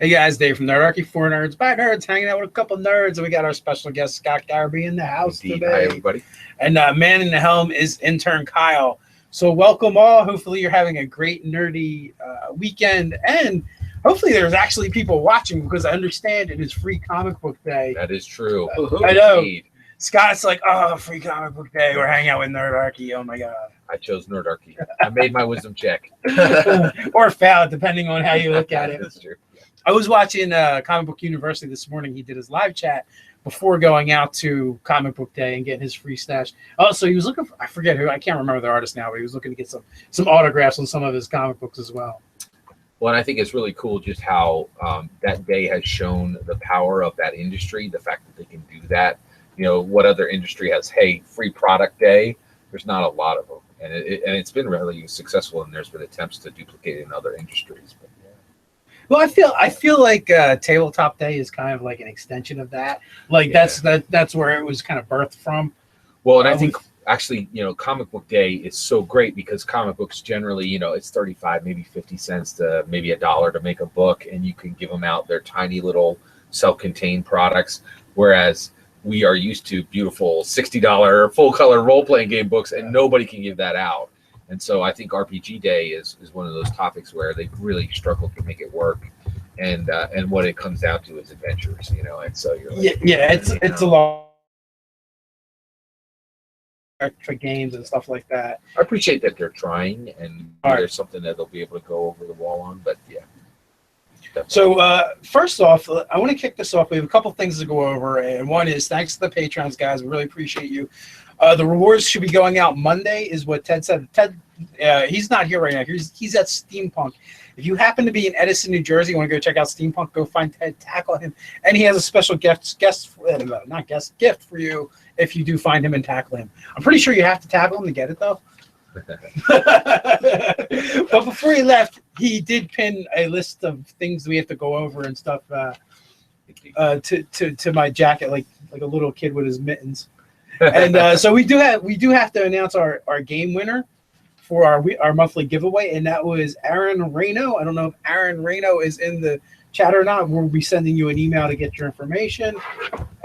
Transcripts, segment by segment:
Hey guys, Dave from Nerdarchy, 4 nerds by nerds, hanging out with a couple nerds, and we got our special guest Scott Garby in the house Indeed. today. Hi, everybody. And man in the helm is intern Kyle. So welcome all. Hopefully you're having a great nerdy weekend, and hopefully there's actually people watching because I understand it is free comic book day. That is true. I know. Indeed. Scott's like, oh, free comic book day. We're hanging out with Nerdarchy. Oh my god. I chose Nerdarchy. I made my wisdom check. Or foul, depending on how you look at it. That's true. I was watching Comic Book University this morning. He did his live chat before going out to Comic Book Day and getting his free stash. Oh, so he was looking for, I forget who, I can't remember the artist now, but he was looking to get some autographs on some of his comic books as well. Well, and I think it's really cool just how that day has shown the power of that industry, the fact that they can do that. You know, what other industry has, hey, free product day? There's not a lot of them. And it's been really successful, and there's been attempts to duplicate it in other industries. But yeah. Well, I feel like Tabletop Day is kind of like an extension of that. Like that's where it was kind of birthed from. Well, and I think actually, you know, Comic Book Day is so great because comic books generally, you know, it's 35, maybe 50 cents to maybe $1 to make a book, and you can give them out. They're tiny little self-contained products, whereas we are used to beautiful $60 full-color role-playing game books, and nobody can give that out. And so I think RPG Day is one of those topics where they really struggle to make it work, and what it comes down to is adventures, you know. And so you're like, it's a lot for games and stuff like that. I appreciate that they're trying, and there's something that they'll be able to go over the wall on. But yeah. Definitely. So first off, I want to kick this off. We have a couple things to go over, and one is thanks to the patrons, guys. We really appreciate you. The rewards should be going out Monday, is what Ted said. Ted, he's not here right now. He's at Steampunk. If you happen to be in Edison, New Jersey, you want to go check out Steampunk, go find Ted, tackle him, and he has a special gift for you if you do find him and tackle him. I'm pretty sure you have to tackle him to get it though. But before he left, he did pin a list of things we have to go over and stuff to my jacket, like a little kid with his mittens. And so we do have to announce our game winner for our monthly giveaway, and that was Aaron Reno. I don't know if Aaron Reno is in the chat or not. We'll be sending you an email to get your information,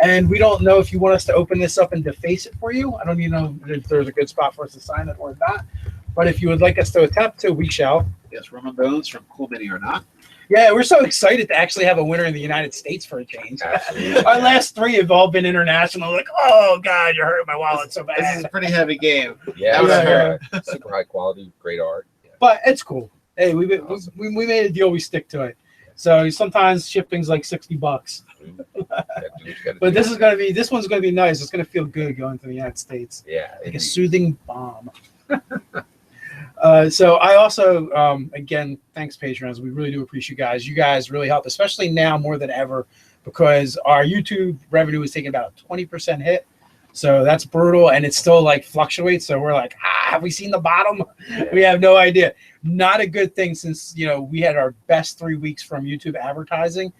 and we don't know if you want us to open this up and deface it for you. I don't even know if there's a good spot for us to sign it or not, but if you would like us to attempt to, we shall. Yes, Rum and Bones from Cool Mini or Not. Yeah, we're so excited to actually have a winner in the United States for a change. Absolutely. Our last 3 have all been international. Like, oh God, you're hurting my wallet so bad. This is a pretty heavy game. Yeah, super high quality, great art. Yeah. But it's cool. Hey, we made a deal. We stick to it. So sometimes shipping's like $60. But this one's gonna be nice. It's gonna feel good going to the United States. Yeah, like a soothing balm. So I also, again, thanks patrons. We really do appreciate you guys. You guys really help, especially now more than ever, because our YouTube revenue is taking about a 20% hit. So that's brutal, and it still like fluctuates. So we're like, have we seen the bottom? We have no idea. Not a good thing, since we had our best 3 weeks from YouTube advertising.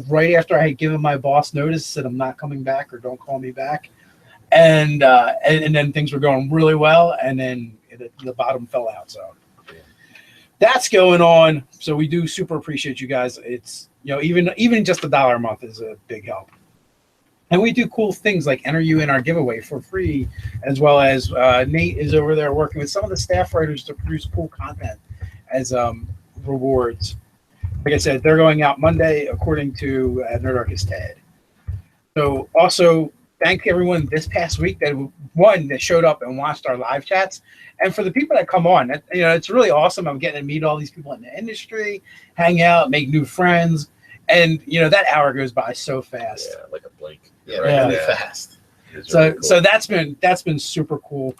Right after I had given my boss notice, said I'm not coming back or don't call me back, and then things were going really well, and then the bottom fell out. So that's going on. So we do super appreciate you guys. It's even just $1 a month is a big help. And we do cool things like enter you in our giveaway for free, as well as Nate is over there working with some of the staff writers to produce cool content as rewards. Like I said, they're going out Monday, according to Nerdarchy's Ted. So also, thank everyone this past week that showed up and watched our live chats, and for the people that come on. It's really awesome. I'm getting to meet all these people in the industry, hang out, make new friends. And that hour goes by so fast. Yeah, like a blink. Yeah, really fast. So that's been super cool.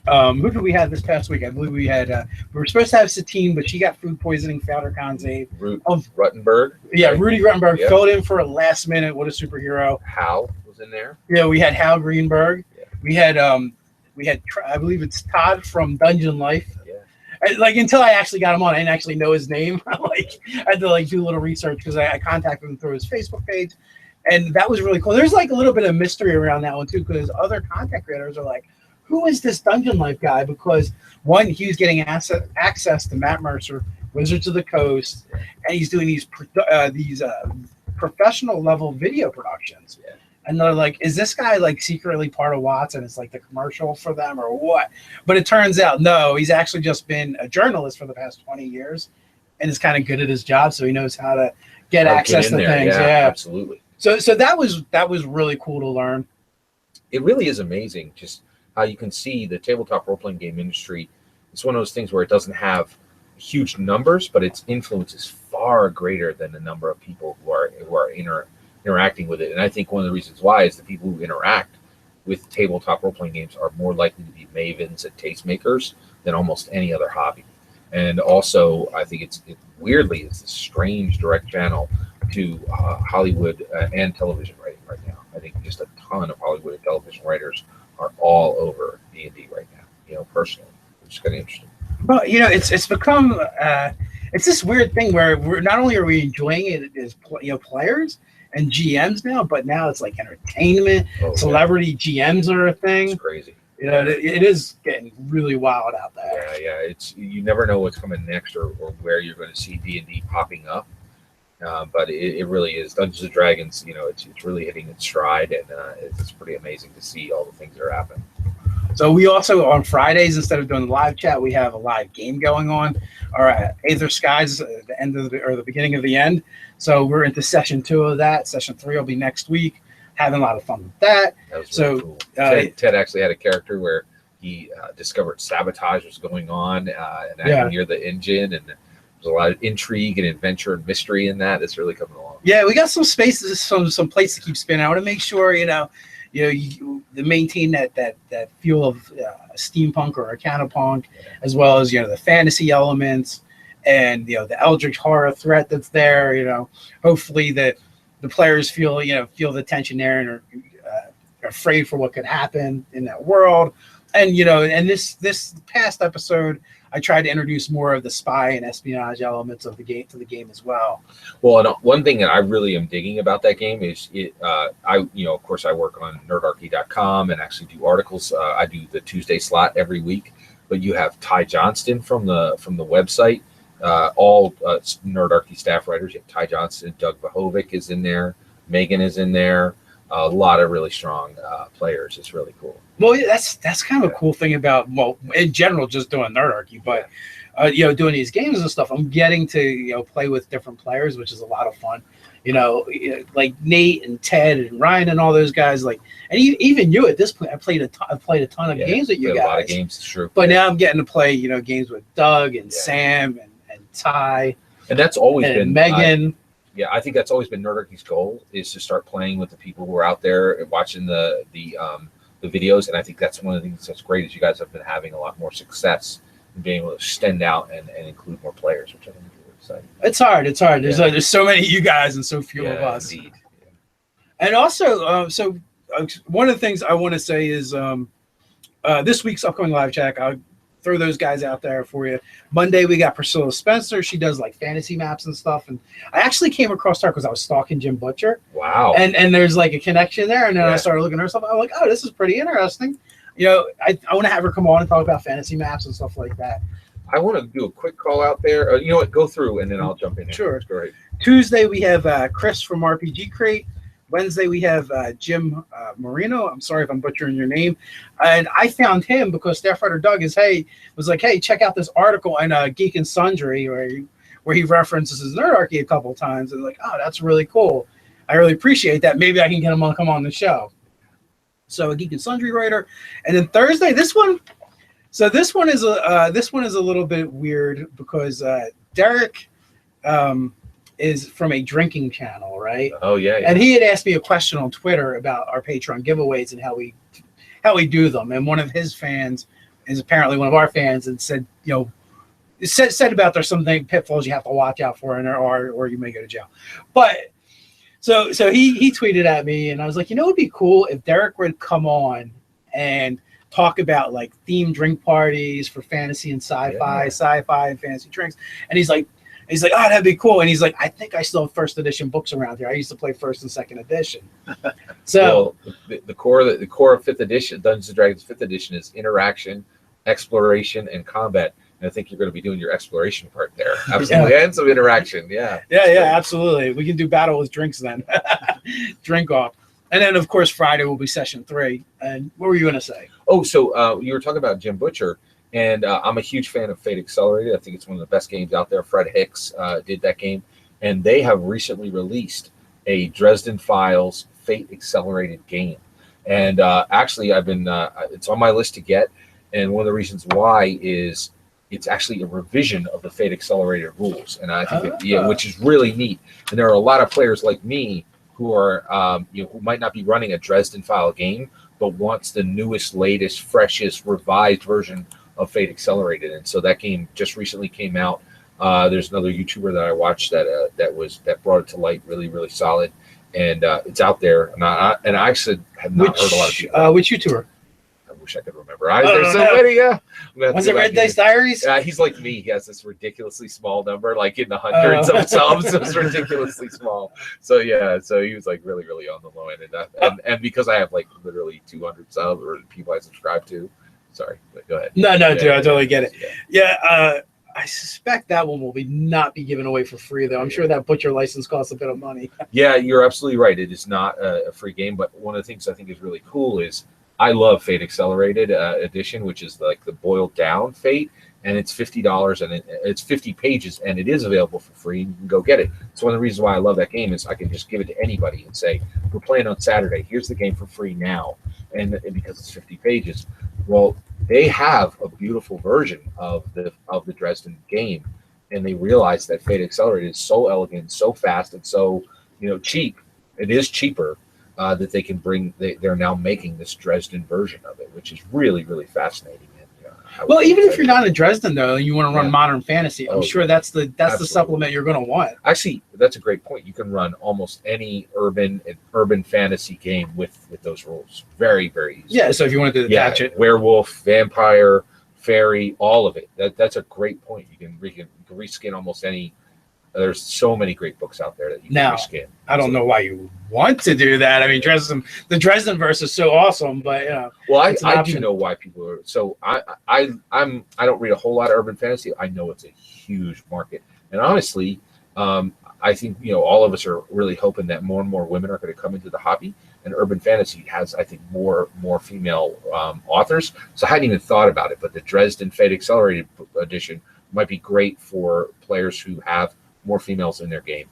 Who did we have this past week? I believe we had we were supposed to have Satine, but she got food poisoning, failed her con save. Ruttenberg. Yeah, Rudy Ruttenberg filled in for a last minute. What a superhero. Hal was in there. Yeah, we had Hal Greenberg. Yeah. We had I believe it's Todd from Dungeon Life. Yeah. Until I actually got him on, I didn't actually know his name. I had to do a little research because I contacted him through his Facebook page, and that was really cool. There's a little bit of mystery around that one too, because other content creators are like, who is this Dungeon Life guy? Because one, he was getting access to Matt Mercer Wizards of the Coast, and he's doing these professional level video productions. Yeah. And they're like, is this guy like secretly part of Watson? It's like the commercial for them or what? But it turns out, no, he's actually just been a journalist for the past 20 years and is kind of good at his job. So he knows how to get access to things. Yeah, absolutely. So that was really cool to learn. It really is amazing just how you can see the tabletop role-playing game industry. It's one of those things where it doesn't have huge numbers, but its influence is far greater than the number of people who are interacting with it. And I think one of the reasons why is the people who interact with tabletop role-playing games are more likely to be mavens and tastemakers than almost any other hobby. And also, I think it's a strange direct channel to Hollywood and television writing right now. I think just a ton of Hollywood and television writers are all over D&D right now, personally, which is kind of interesting. Well, it's become it's this weird thing where we're not only are we enjoying it as players and GMs now, but now it's like entertainment. Celebrity GMs are a thing. It's crazy. It is getting really wild out there. Yeah. It's you never know what's coming next or where you're going to see D&D popping up. But it really is Dungeons and Dragons. It's really hitting its stride, and it's pretty amazing to see all the things that are happening. So we also on Fridays, instead of doing the live chat, we have a live game going on. All right, Aether Skies, the end of the beginning of the end. So we're into session 2 of that. Session 3 will be next week. Having a lot of fun with that. That was really cool. Ted actually had a character where he discovered sabotage was going on and near the engine, and there's a lot of intrigue and adventure and mystery in that. It's really coming along. Yeah, we got some spaces, some place to keep spinning. I want to make sure you maintain that feel of steampunk or Arcana punk, as well as the fantasy elements and the eldritch horror threat that's there. Hopefully the players feel the tension there and are afraid for what could happen in that world. And and this past episode, I tried to introduce more of the spy and espionage elements of the game to the game as well. Well, and one thing that I really am digging about that game is of course I work on Nerdarchy.com and actually do articles. I do the Tuesday slot every week, but you have Ty Johnston from the website, all Nerdarchy staff writers. You have Ty Johnston, Doug Vahovic is in there, Megan is in there. A lot of really strong players. It's really cool. Well, that's kind of a cool thing about, in general, just doing Nerdarchy, but doing these games and stuff, I'm getting to play with different players, which is a lot of fun. Like Nate and Ted and Ryan and all those guys, and even you at this point. I played a ton of games with you guys. A lot of games, true. But now I'm getting to play games with Doug and Sam and Ty. And that's always been Megan. I think that's always been Nerdarchy's goal, is to start playing with the people who are out there watching the videos. And I think that's one of the things that's great, is you guys have been having a lot more success in being able to extend out and include more players, which I think is really exciting. It's hard. There's so many of you guys and so few of us. Indeed. And also, one of the things I want to say is this week's upcoming live chat, I'll throw those guys out there for you. Monday, we got Priscilla Spencer. She does fantasy maps and stuff. And I actually came across her because I was stalking Jim Butcher. Wow. And there's a connection there. And then I started looking at her stuff. I'm like, oh, this is pretty interesting. I want to have her come on and talk about fantasy maps and stuff like that. I want to do a quick call out there. You know what? Go through and then I'll jump in. Sure. That's great. Tuesday, we have Chris from RPG Crate. Wednesday, we have Jim Marino. I'm sorry if I'm butchering your name. And I found him because staff writer Doug was like, hey, check out this article in Geek and Sundry where he references Nerdarchy a couple of times. And oh, that's really cool. I really appreciate that. Maybe I can get him to come on the show. So a Geek and Sundry writer. And then Thursday, this one is a little bit weird because Derek is from a drinking channel, right? Oh yeah. And he had asked me a question on Twitter about our Patron giveaways and how we do them. And one of his fans is apparently one of our fans, and said, said about there's some pitfalls you have to watch out for in there, or you may go to jail. But so he tweeted at me, and I was like, it'd be cool if Derek would come on and talk about themed drink parties for fantasy and sci-fi and fantasy drinks. And he's like, oh, that'd be cool. And he's like, I think I still have first edition books around here. I used to play first and second edition. So the core of fifth edition, Dungeons and Dragons fifth edition, is interaction, exploration, and combat. And I think you're going to be doing your exploration part there. Absolutely. And some interaction. Yeah. Yeah, absolutely. We can do battle with drinks then. Drink off. And then, of course, Friday will be session 3. And what were you going to say? Oh, so you were talking about Jim Butcher, and I'm a huge fan of Fate Accelerated. I think it's one of the best games out there. Fred Hicks did that game, and they have recently released a Dresden Files Fate Accelerated game. And actually, I've been it's on my list to get, and one of the reasons why is it's actually a revision of the Fate Accelerated rules, and I think which is really neat. And there are a lot of players like me who are who might not be running a Dresden File game, but wants the newest, latest, freshest, revised version of Fate Accelerated. And so that game just recently came out. There's another YouTuber that I watched that brought it to light, really, really solid. And it's out there. And I actually have not heard a lot of people. Which YouTuber? I wish I could remember. There's so many. Was it Red Dice Diaries? He's like me. He has this ridiculously small number, like in the hundreds of subs. It's ridiculously small. So yeah, so he was like really, really on the low end, and because I have like literally 200 subs or people I subscribe to. Sorry, go ahead. No, dude, I totally get it. Yeah, I suspect that one will not be given away for free, though. I'm sure that Butcher license costs a bit of money. Yeah, you're absolutely right. It is not a free game, but one of the things I think is really cool is I love Fate Accelerated edition, which is like the boiled down Fate, and it's $50 and it's 50 pages, and it is available for free. You can go get it. It's one of the reasons why I love that game is I can just give it to anybody and say, we're playing on Saturday. Here's the game for free now, and because it's 50 pages. Well, they have a beautiful version of the Dresden game, and they realize that Fate Accelerated is so elegant, so fast, and so cheap. It is cheaper that they can bring. They're now making this Dresden version of it, which is really, really fascinating. Well, even if you're not in Dresden, though, and you want to run modern fantasy, I'm sure that's the supplement you're going to want. Actually, that's a great point. You can run almost any urban fantasy game with those rules. Very, very easy. Yeah, so if you wanted to attach it. Werewolf, vampire, fairy, all of it. That's a great point. You can reskin almost any. There's so many great books out there that you can reskin. I don't know why you want to do that. I mean, the Dresden verse is so awesome, but well, I do know why people are. So I don't read a whole lot of urban fantasy. I know it's a huge market, and honestly, I think all of us are really hoping that more and more women are going to come into the hobby, and urban fantasy has, I think, more female authors. So I hadn't even thought about it, but the Dresden Fate Accelerated edition might be great for players who have more females in their game,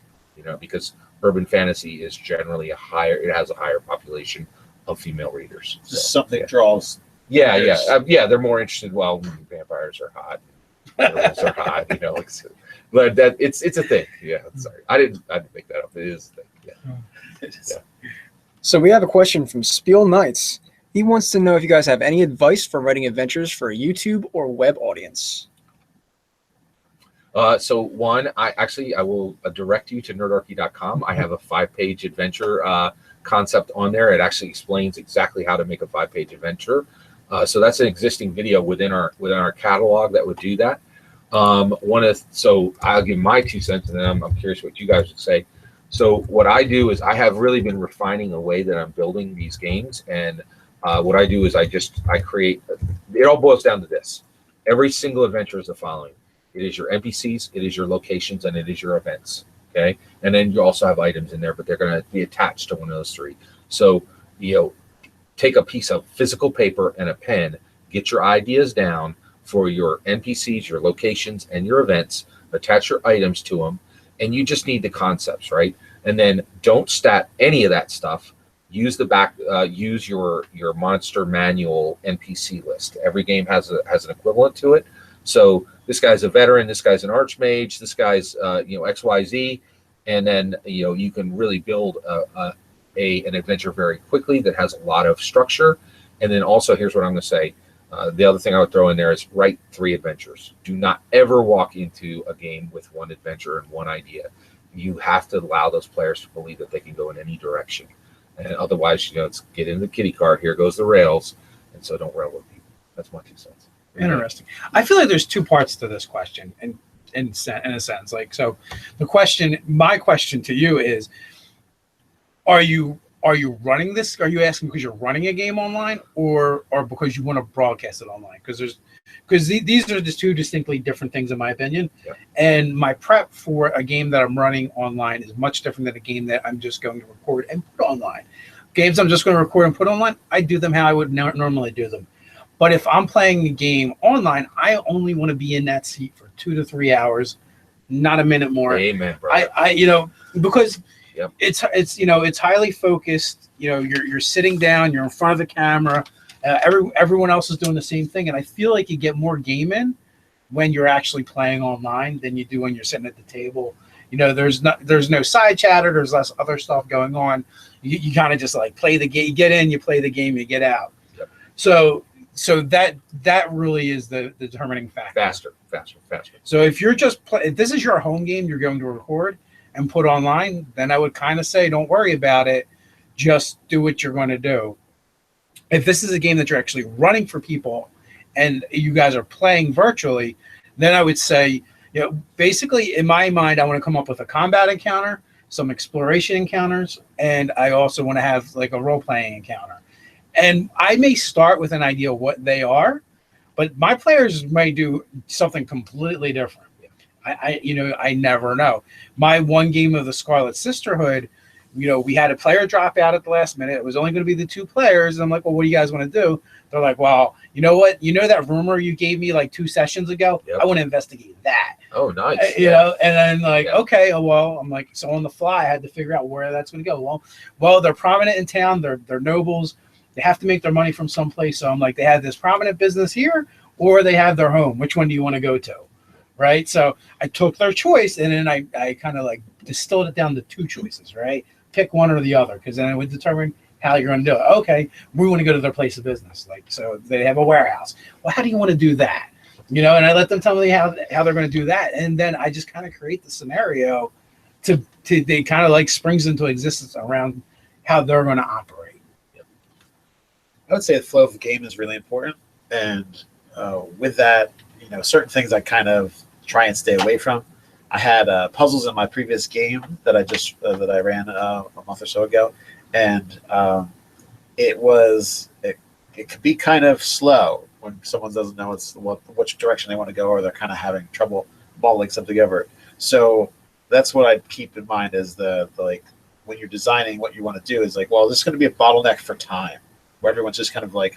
because urban fantasy is generally has a higher population of female readers. So, something draws. Yeah. They're more interested. Well, vampires are hot. Werewolves are hot. But that it's a thing. Yeah. Sorry, I didn't make that up. It is a thing. Yeah. Yeah. So we have a question from Spiel Knights. He wants to know if you guys have any advice for writing adventures for a YouTube or web audience. So one, I will direct you to nerdarchy.com. I have a 5-page adventure concept on there. It actually explains exactly how to make a 5-page adventure. So that's an existing video within our catalog that would do that. So I'll give my 2 cents, and then I'm curious what you guys would say. So what I do is I have really been refining a way that I'm building these games, and what I do is I create. It all boils down to this: every single adventure is the following. It is your NPCs, it is your locations, and it is your events. Okay, and then you also have items in there, but they're going to be attached to one of those 3. So take a piece of physical paper and a pen, get your ideas down for your NPCs, your locations, and your events. Attach your items to them, and you just need the concepts, right? And then don't stat any of that stuff. Use use your monster manual NPC list. Every game has an equivalent to it. So this guy's a veteran, this guy's an archmage, this guy's XYZ, and then you can really build an adventure very quickly that has a lot of structure. And then also, here's what I'm going to say. The other thing I would throw in there is write 3 adventures. Do not ever walk into a game with 1 adventure and 1 idea. You have to allow those players to believe that they can go in any direction. And otherwise, it's get in the kiddie car, here goes the rails. And so don't railroad people. That's my 2 cents. Interesting. I feel like there's 2 parts to this question, in a sense. Like, so my question to you is, are you are you running this? Are you asking because you're running a game online, or because you want to broadcast it online? Because these are just two distinctly different things in my opinion. Yep. And my prep for a game that I'm running online is much different than a game that I'm just going to record and put online. Games I'm just going to record and put online, I do them how I would normally do them. But if I'm playing a game online, I only want to be in that seat for 2 to 3 hours, not a minute more. Amen, bro. I because Yep. it's highly focused. You're sitting down, you're in front of the camera. Everyone else is doing the same thing, and I feel like you get more game in when you're actually playing online than you do when you're sitting at the table. There's no side chatter, there's less other stuff going on. You kind of just like play the game, you get in, you play the game, you get out. Yep. So that really is the determining factor. Faster. So if you're just if this is your home game you're going to record and put online, then I would kind of say don't worry about it, just do what you're going to do. If this is a game that you're actually running for people and you guys are playing virtually, then I would say, basically in my mind, I want to come up with a combat encounter, some exploration encounters, and I also want to have like a role-playing encounter. And I may start with an idea of what they are, but my players may do something completely different. I never know. My one game of the Scarlet Sisterhood, we had a player drop out at the last minute. It was only going to be the 2 players. And I'm like, well, what do you guys want to do? They're like, well, you know what? That rumor you gave me like 2 sessions ago? Yep. I want to investigate that. Oh, nice. And then like, okay, well, I'm like, so on the fly, I had to figure out where that's going to go. Well, they're prominent in town. They're nobles. They have to make their money from someplace. So I'm like, they have this prominent business here, or they have their home. Which one do you want to go to? Right. So I took their choice, and then I kind of like distilled it down to 2 choices, right? Pick one or the other, because then it would determine how you're going to do it. Okay, we want to go to their place of business. Like, so they have a warehouse. Well, how do you want to do that? And I let them tell me how they're going to do that. And then I just kind of create the scenario to they kind of like springs into existence around how they're going to operate. I would say the flow of the game is really important. And with that, certain things I kind of try and stay away from. I had puzzles in my previous game that I ran a month or so ago, and it could be kind of slow when someone doesn't know which direction they want to go, or they're kind of having trouble mulling something over. So that's what I keep in mind is the like when you're designing what you want to do is like, well, this is going to be a bottleneck for time, where everyone's just kind of like,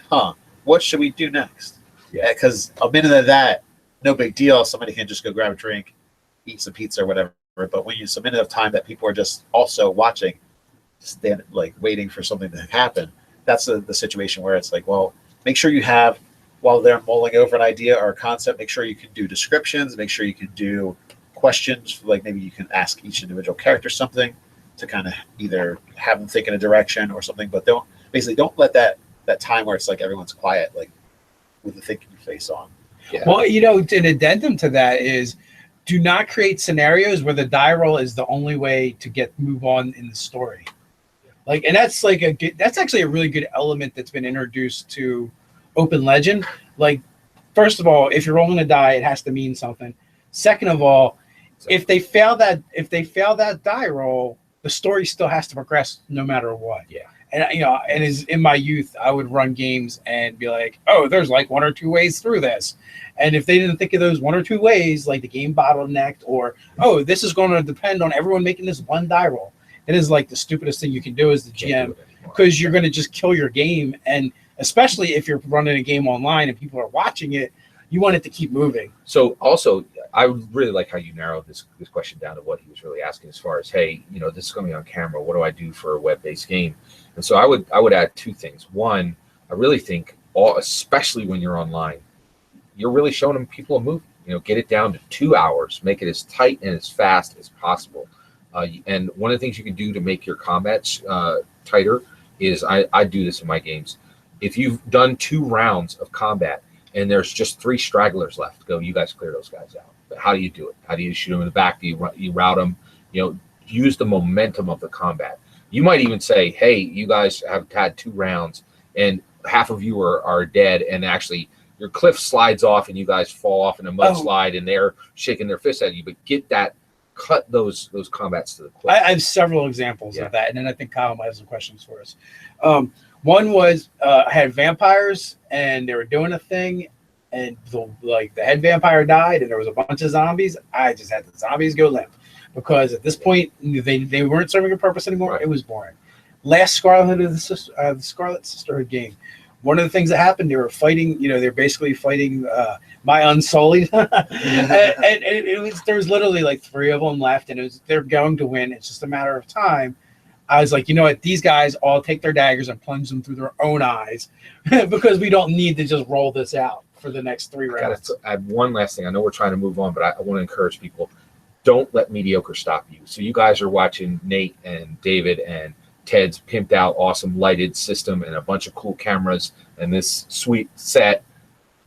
what should we do next? Yeah, because a minute of that, no big deal. Somebody can just go grab a drink, eat some pizza or whatever. But when it's a minute of time that people are just also watching, waiting for something to happen, that's the situation where it's like, well, make sure you have, while they're mulling over an idea or a concept, make sure you can do descriptions, make sure you can do questions, like maybe you can ask each individual character something to kind of either have them think in a direction or something, but don't let that time where it's like everyone's quiet, like with the thinking face on. Yeah. Well, an addendum to that is do not create scenarios where the die roll is the only way to move on in the story. And that's actually a really good element that's been introduced to Open Legend. Like, first of all, if you're rolling a die, it has to mean something. Second of all, if they fail that die roll, the story still has to progress no matter what. Yeah. And in my youth, I would run games and be like, oh, there's like 1 or 2 ways through this. And if they didn't think of those 1 or 2 ways, like the game bottlenecked, or, oh, this is going to depend on everyone making this one die roll. It is like the stupidest thing you can do as the GM, because you're going to just kill your game. And especially if you're running a game online and people are watching it, you want it to keep moving. So also, I really like how you narrowed this question down to what he was really asking as far as, hey, this is going to be on camera. What do I do for a web-based game? And so I would add 2 things. One, I really think, especially when you're online, you're really showing them people a movie. Get it down to 2 hours, make it as tight and as fast as possible. And one of the things you can do to make your combats tighter is I do this in my games. If you've done 2 rounds of combat and there's just 3 stragglers left, go, you guys clear those guys out. But how do you do it? How do you shoot them in the back? Do you route them? Use the momentum of the combat. You might even say, hey, you guys have had 2 rounds and half of you are dead, and actually your cliff slides off and you guys fall off in a mudslide and they're shaking their fists at you. But get that cut those combats to the quick. I have several examples Yeah. of that, and then I think Kyle might have some questions for us. One was I had vampires, and they were doing a thing, and the head vampire died, and there was a bunch of zombies. I just had the zombies go limp because at this point they weren't serving a purpose anymore. Right. It was boring. Last the Scarlet Sisterhood game. One of the things that happened, they were fighting. They're basically fighting my Unsullied, and there was literally like 3 of them left, and they're going to win. It's just a matter of time. I was like, you know what? These guys all take their daggers and plunge them through their own eyes because we don't need to just roll this out for the next 3 rounds. I have one last thing. I know we're trying to move on, but I want to encourage people. Don't let mediocre stop you. So you guys are watching Nate and David and Ted's pimped out, awesome lighted system and a bunch of cool cameras and this sweet set.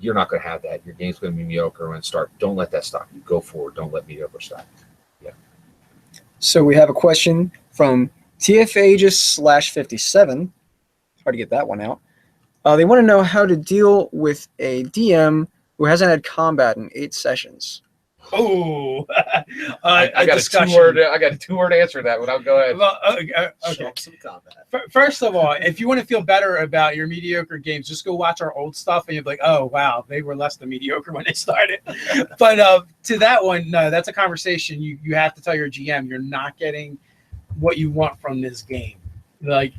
You're not going to have that. Your game's going to be mediocre and start. Don't let that stop you. Go forward. Don't let mediocre stop you. Yeah. So we have a question from TFAegis/57. Hard to get that one out. They want to know how to deal with a DM who hasn't had combat in 8 sessions. Oh, I got a 2-word answer to that one. I'll go ahead. Well, okay. Show some combat. First of all, if you want to feel better about your mediocre games, just go watch our old stuff, and you'll be like, "Oh, wow, they were less than mediocre when they started." But to that one, no, that's a conversation you have to tell your GM. You're not getting what you want from this game, and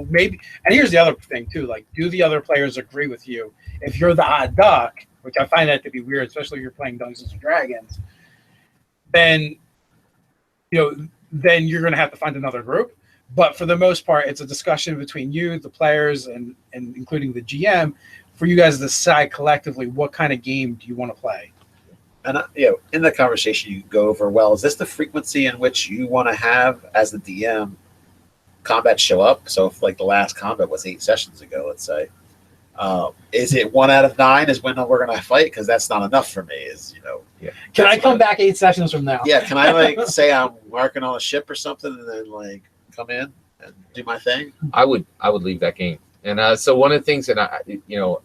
maybe. And here's the other thing too: do the other players agree with you? If you're the odd duck, which I find that to be weird, especially if you're playing Dungeons and Dragons, then then you're going to have to find another group. But for the most part, it's a discussion between you, the players, and including the GM, for you guys to decide collectively what kind of game do you want to play. And in the conversation, you go over, well, is this the frequency in which you want to have as the DM combat show up? So if the last combat was 8 sessions ago, let's say, is it 1 out of 9 is when we're going to fight? Because that's not enough for me. Yeah. Can I come back 8 sessions from now? Yeah. Can I say I'm working on a ship or something and then come in and do my thing? I would leave that game. And so one of the things that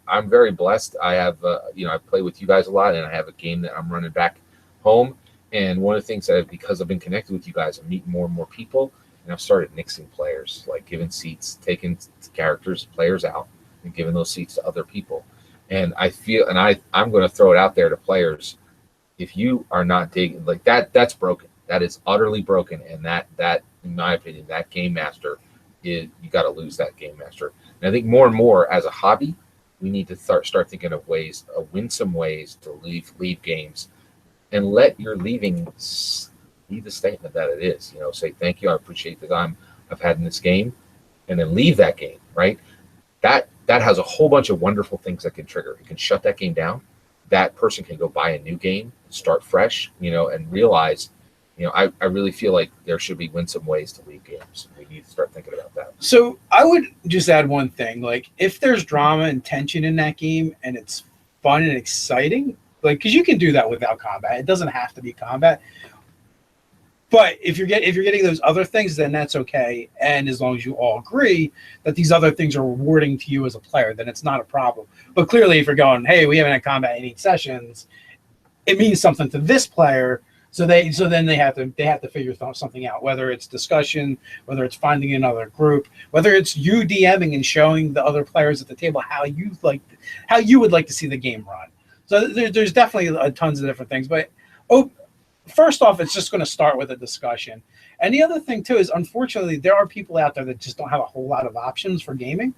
I'm very blessed. I have I play with you guys a lot, and I have a game that I'm running back home. And one of the things that because I've been connected with you guys, I'm meeting more and more people, and I've started mixing players, giving seats, taking players out, and giving those seats to other people. And I feel, and I'm going to throw it out there to players. If you are not digging that's broken. That is utterly broken. And that in my opinion, that game master you got to lose that game master. And I think more and more as a hobby, we need to start thinking of winsome ways to leave games, and let your leaving be the statement that it is. Say thank you, I appreciate the time I've had in this game, and then leave that game. Right? That has a whole bunch of wonderful things that can trigger. It can shut that game down. That person can go buy a new game, start fresh, and realize. I really feel like there should be winsome ways to leave games. We need to start thinking about that. So I would just add one thing. If there's drama and tension in that game and it's fun and exciting, because you can do that without combat. It doesn't have to be combat. But if you're getting those other things, then that's okay. And as long as you all agree that these other things are rewarding to you as a player, then it's not a problem. But clearly, if you're going, hey, we haven't had combat in 8 sessions, it means something to this player. So then they have to figure something out, whether it's discussion, whether it's finding another group, whether it's you DMing and showing the other players at the table how you would like to see the game run. So there's definitely tons of different things. But first off, it's just going to start with a discussion. And the other thing too is, unfortunately, there are people out there that just don't have a whole lot of options for gaming.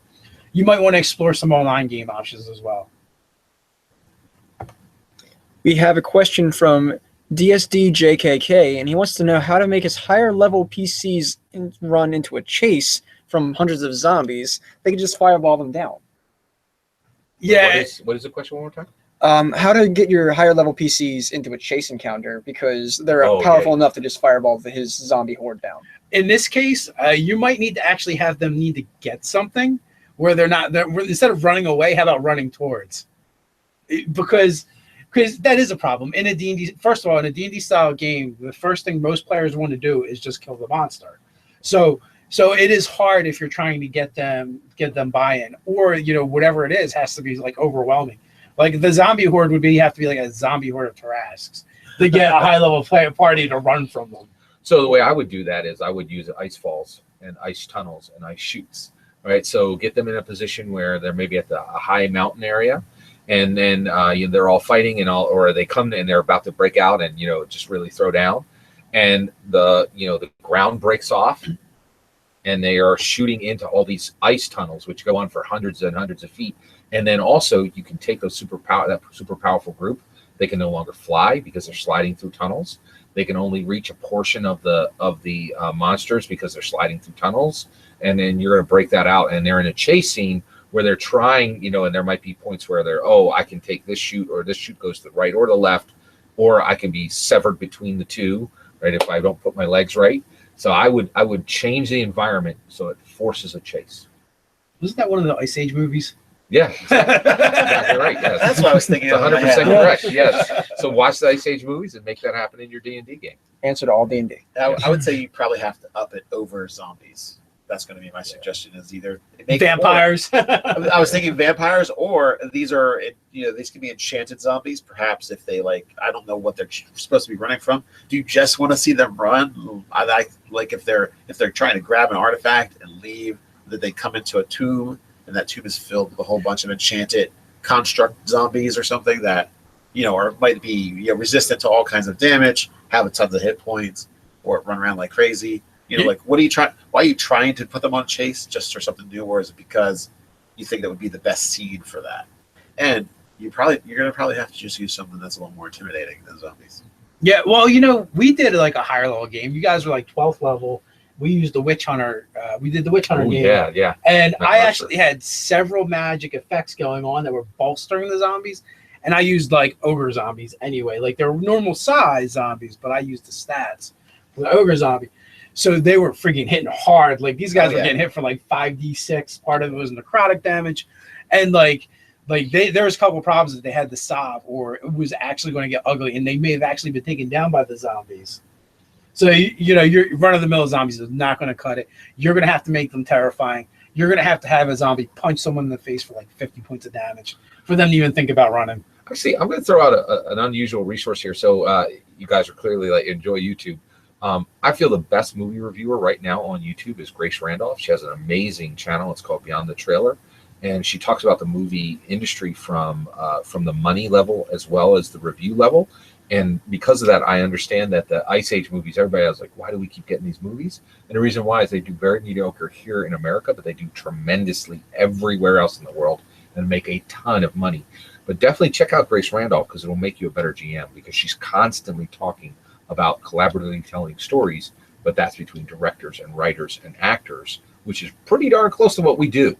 You might want to explore some online game options as well. We have a question from DSDJKK, and he wants to know how to make his higher level PCs run into a chase from hundreds of zombies. They can just fireball them down. Yeah. What is the question one more time? How to get your higher level PCs into a chase encounter because they're powerful enough to just fireball his zombie horde down. In this case, you might need to actually have them need to get something where instead of running away, how about running towards? Because that is a problem in a D&D. First of all, in a D&D style game, the first thing most players want to do is just kill the monster. So it is hard if you're trying to get them buy-in, or whatever it is has to be overwhelming. The zombie horde would have to be like a zombie horde of Tarrasques. to get a high level player party to run from them. So the way I would do that is I would use ice falls and ice tunnels and ice chutes. Right, so get them in a position where they're maybe at a high mountain area, and then they're all fighting or they come and they're about to break out and just really throw down, and the ground breaks off, and they are shooting into all these ice tunnels which go on for hundreds and hundreds of feet. And then also you can take that super powerful group. They can no longer fly because they're sliding through tunnels. They can only reach a portion of the monsters because they're sliding through tunnels. And then you're going to break that out, and they're in a chase scene where they're trying, and there might be points where I can take this chute, or this chute goes to the right or the left, or I can be severed between the two, right, if I don't put my legs right. So I would change the environment so it forces a chase. Wasn't that one of the Ice Age movies? Yeah, exactly right. Yes. That's what I was thinking. It's 100% correct. Yes. So watch the Ice Age movies and make that happen in your D&D game. Answer to all D&D. I would say you probably have to up it over zombies. That's going to be my suggestion. Is either vampires. I was thinking vampires, or these are these can be enchanted zombies. Perhaps if they I don't know what they're supposed to be running from. Do you just want to see them run? I like if they're trying to grab an artifact and leave, that they come into a tomb, and that tomb is filled with a whole bunch of enchanted construct zombies or something that or might be resistant to all kinds of damage, have a tons of hit points, or run around like crazy. What are you trying? Why are you trying to put them on chase just for something new, or is it because you think that would be the best seed for that? And you're gonna probably have to just use something that's a little more intimidating than zombies. Yeah, well, we did a higher level game. You guys were 12th level. We used the Witch Hunter. We did the Witch Hunter game. Yeah. And I actually had several magic effects going on that were bolstering the zombies. And I used ogre zombies anyway. They're normal size zombies, but I used the stats for the ogre zombie. So they were freaking hitting hard. These guys were getting hit for 5d6. Part of it was necrotic damage. And there was a couple of problems that they had to solve, or it was actually going to get ugly, and they may have actually been taken down by the zombies. So your run-of-the-mill zombies is not going to cut it. You're going to have to make them terrifying. You're going to have a zombie punch someone in the face for 50 points of damage for them to even think about running. Actually, I'm going to throw out an unusual resource here. So you guys are clearly enjoy YouTube. I feel the best movie reviewer right now on YouTube is Grace Randolph. She has an amazing channel. It's called Beyond the Trailer, and she talks about the movie industry from the money level as well as the review level. And because of that, I understand that the Ice Age movies, everybody was why do we keep getting these movies? And the reason why is they do very mediocre here in America, but they do tremendously everywhere else in the world and make a ton of money. But definitely check out Grace Randolph, because it will make you a better GM, because she's constantly talking about collaboratively telling stories, but that's between directors and writers and actors, which is pretty darn close to what we do.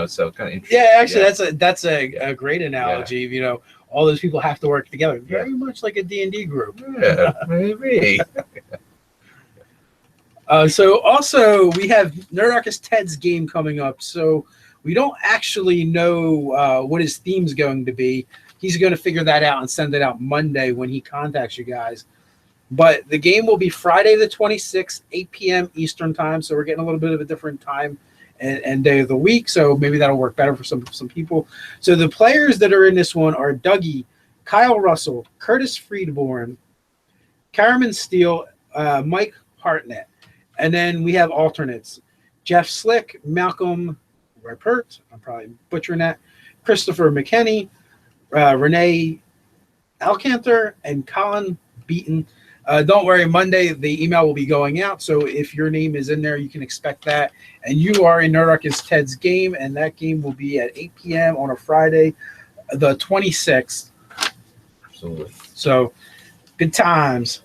So kind of interesting. Yeah, actually, that's a great analogy. Yeah. All those people have to work together, very much like a D&D group. Yeah, maybe. So also we have Nerdarchy Ted's game coming up. So we don't actually know what his theme's going to be. He's going to figure that out and send it out Monday when he contacts you guys. But the game will be Friday the 26th, 8 p.m. Eastern time. So we're getting a little bit of a different time and day of the week. So maybe that'll work better for some people. So the players that are in this one are Dougie, Kyle Russell, Curtis Friedborn, Caraman Steele, Mike Hartnett. And then we have alternates: Jeff Slick, Malcolm Ripert, I'm probably butchering that, Christopher McKenney, Renee Alcanter, and Colin Beaton. Don't worry, Monday the email will be going out, so if your name is in there, you can expect that. And you are in Nerdarchy Ted's game, and that game will be at 8 p.m. on a Friday, the 26th. Absolutely. So, good times.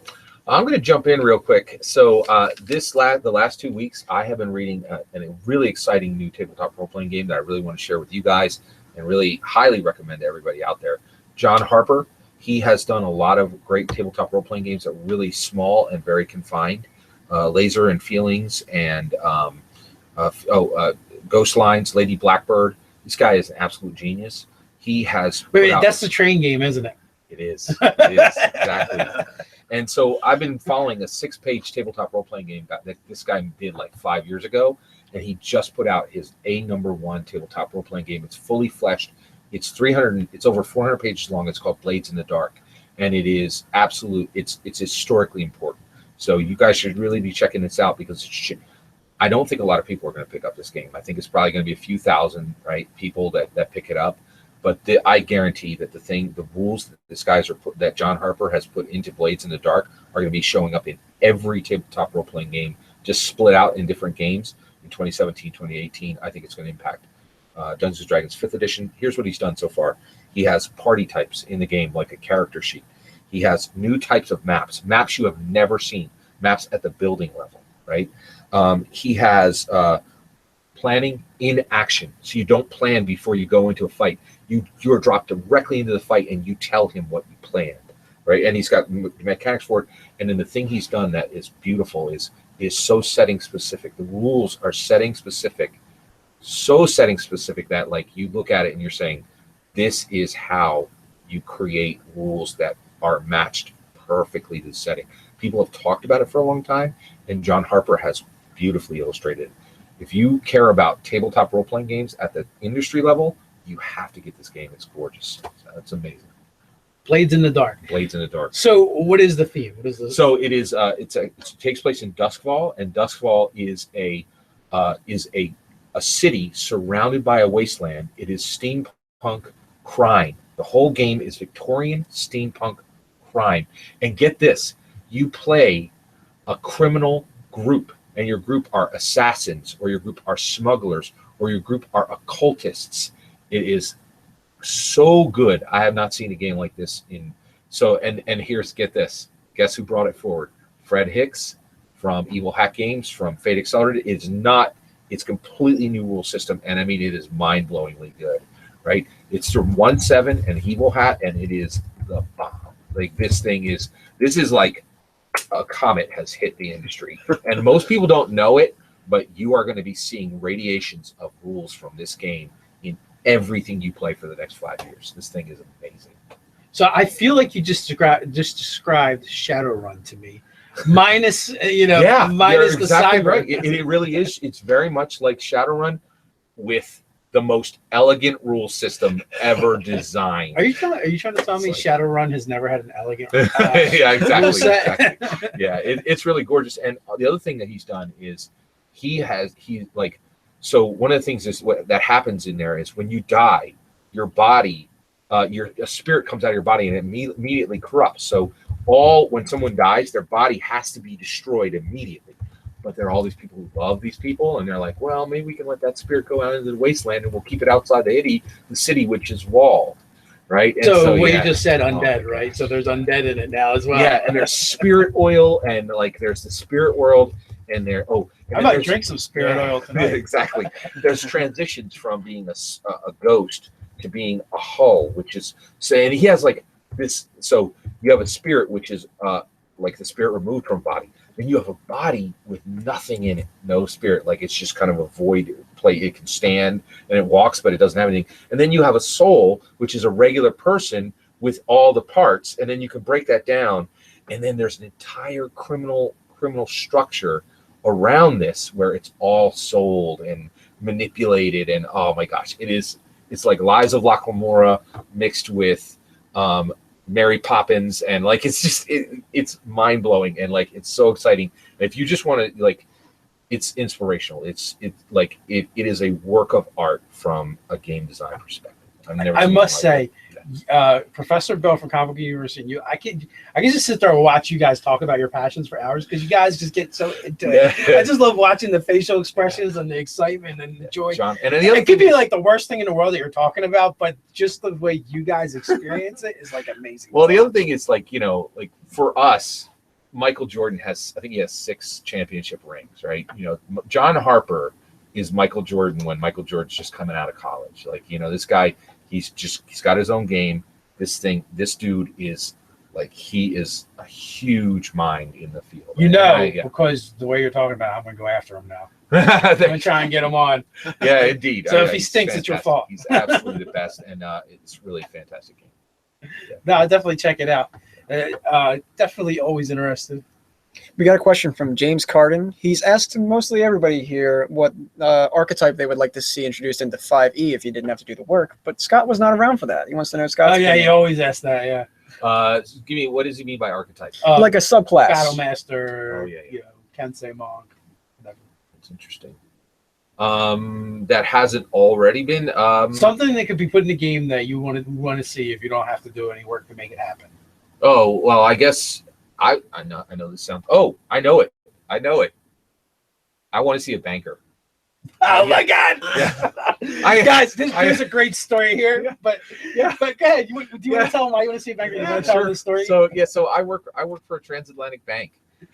I'm going to jump in real quick. So the last 2 weeks, I have been reading a really exciting new tabletop role-playing game that I really want to share with you guys and really highly recommend to everybody out there. John Harper, he has done a lot of great tabletop role-playing games that are really small and very confined. Laser and Feelings and Ghost Lines, Lady Blackbird. This guy is an absolute genius. He has... Wait, that's the train game, isn't it? It is. It is, exactly. And so I've been following a 6-page tabletop role-playing game that this guy did 5 years ago, and he just put out his #1 tabletop role-playing game. It's fully fleshed. It's over 400 pages long. It's called Blades in the Dark. and it is absolute. It's historically important. So you guys should really be checking this out because I don't think a lot of people are going to pick up this game. I think it's probably going to be a few thousand, right, people that pick it up. But I guarantee that the rules that this guy's that John Harper has put into Blades in the Dark are going to be showing up in every tabletop role-playing game, just split out in different games in 2017, 2018. I think it's going to impact Dungeons & Dragons 5th edition. Here's what he's done so far. He has party types in the game, like a character sheet. He has new types of maps you have never seen, maps at the building level, right? He has planning in action. So you don't plan before you go into a fight. You're dropped directly into the fight and you tell him what you planned, right? And he's got mechanics for it. And then the thing he's done that is beautiful is so setting specific. The rules are setting specific, so setting specific that like you look at it and you're saying, this is how you create rules that are matched perfectly to the setting. People have talked about it for a long time, and John Harper has beautifully illustrated it. If you care about tabletop role-playing games at the industry level, you have to get this game. It's gorgeous. It's amazing. Blades in the Dark. Blades in the Dark. So what is the theme? What is the... So it is. It takes place in Duskfall, and Duskfall is a city surrounded by a wasteland. It is steampunk crime. The whole game is Victorian steampunk crime. And get this, you play a criminal group, and your group are assassins, or your group are smugglers, or your group are occultists. It is so good. I have not seen a game like this and get this. Guess who brought it forward? Fred Hicks from Evil Hat Games, from Fate Accelerated. It's completely new rule system, and I mean it is mind-blowingly good, right? It's from 1.7 and Evil Hat, and it is the bomb. Like this is like a comet has hit the industry, and most people don't know it, but you are going to be seeing radiations of rules from this game in everything you play for the next 5 years. This thing is amazing. So I feel like you just described Shadowrun to me, minus minus the exactly cyber. Right. It really is. It's very much like Shadowrun with the most elegant rule system ever designed. Are you trying to tell me Shadowrun has never had an elegant yeah, exactly. rule set? Exactly. Yeah, it's really gorgeous. And the other thing that he's done is so one of the things is that happens in there is when you die, your body, a spirit comes out of your body and it immediately corrupts. So when someone dies, their body has to be destroyed immediately. But there are all these people who love these people, and they're like, well, maybe we can let that spirit go out into the wasteland and we'll keep it outside the city, which is walled, right? And you just said undead, right? So there's undead in it now as well. Yeah, and there's spirit oil, and like there's the spirit world, and there. I might drink some spirit oil tonight. Exactly. There's transitions from being a ghost to being a hull, which is and he has like this. So you have a spirit, which is like the spirit removed from body. Then you have a body with nothing in it, no spirit. Like it's just kind of a void plate. It can stand and it walks, but it doesn't have anything. And then you have a soul, which is a regular person with all the parts. And then you can break that down. And then there's an entire criminal structure around this where it's all sold and manipulated. And oh my gosh, it's like Lies of Locke mixed with Mary Poppins, and like it's mind blowing, and like it's so exciting. If you just want to like, it's inspirational. It is a work of art from a game design perspective. I must say, Professor Bill from Comic Book University, and I can just sit there and watch you guys talk about your passions for hours because you guys just get so into it. I just love watching the facial expressions and the excitement and the joy. John, and it could be like the worst thing in the world that you're talking about, but just the way you guys experience it is like amazing. Well, the other thing is like for us, Michael Jordan I think he has 6 championship rings, right? John Harper is Michael Jordan when Michael Jordan's just coming out of college. Like this guy. He's got his own game. This dude is like, he is a huge mind in the field. Because the way you're talking about it, I'm going to go after him now. I'm going to try and get him on. Yeah, indeed. So if he stinks, it's your fault. He's absolutely the best, and it's really a fantastic game. Yeah. No, I'll definitely check it out. Definitely always interested. We got a question from James Carden. He's asked mostly everybody here what archetype they would like to see introduced into 5e if you didn't have to do the work. But Scott was not around for that. He wants to know Scott's opinion. He always asks that, yeah. Give me, what does he mean by archetypes? Like a subclass. Battle Master, Oh, yeah. you know, Kensei Monk. Whatever. That's interesting. That hasn't already been. Something that could be put in the game that you want to see if you don't have to do any work to make it happen. Oh, well, I guess I know this sounds. Oh, I know it. I want to see a banker. Oh my God! Yeah. Guys, there's a great story here, but go ahead. Do you want to tell them why you want to see a banker? You want to tell them the story? So I work for a transatlantic bank,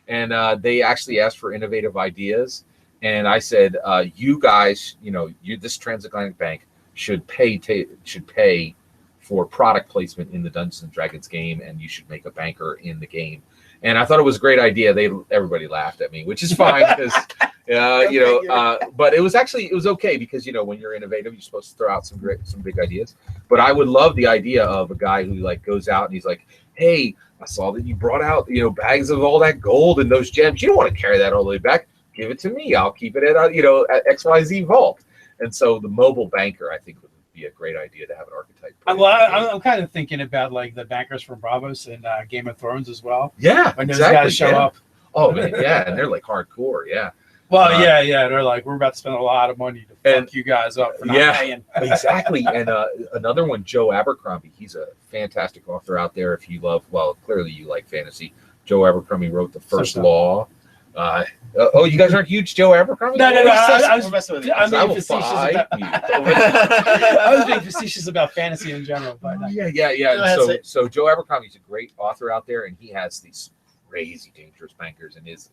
and they actually asked for innovative ideas, and I said, you guys, this transatlantic bank should pay for product placement in the Dungeons and Dragons game, and you should make a banker in the game. And I thought it was a great idea. Everybody laughed at me, which is fine because, but it was okay because, when you're innovative, you're supposed to throw out some big ideas. But I would love the idea of a guy who like goes out and he's like, hey, I saw that you brought out, bags of all that gold and those gems. You don't want to carry that all the way back. Give it to me. I'll keep it at XYZ vault. And so the mobile banker, I think, would be a great idea to have an archetype. I'm kind of thinking about like the bankers from Bravos and Game of Thrones as well. Yeah, when those guys show up. Oh man, yeah, and they're like hardcore. Yeah. Well, yeah, they're like, we're about to spend a lot of money to fuck you guys up for not paying. Exactly. And another one, Joe Abercrombie. He's a fantastic author out there. If you love, well, clearly you like fantasy. Joe Abercrombie wrote The First Law. You guys aren't huge Joe Abercrombie? No. I was being facetious about fantasy in general. But yeah. So Joe Abercrombie's a great author out there, and he has these crazy dangerous bankers. And he's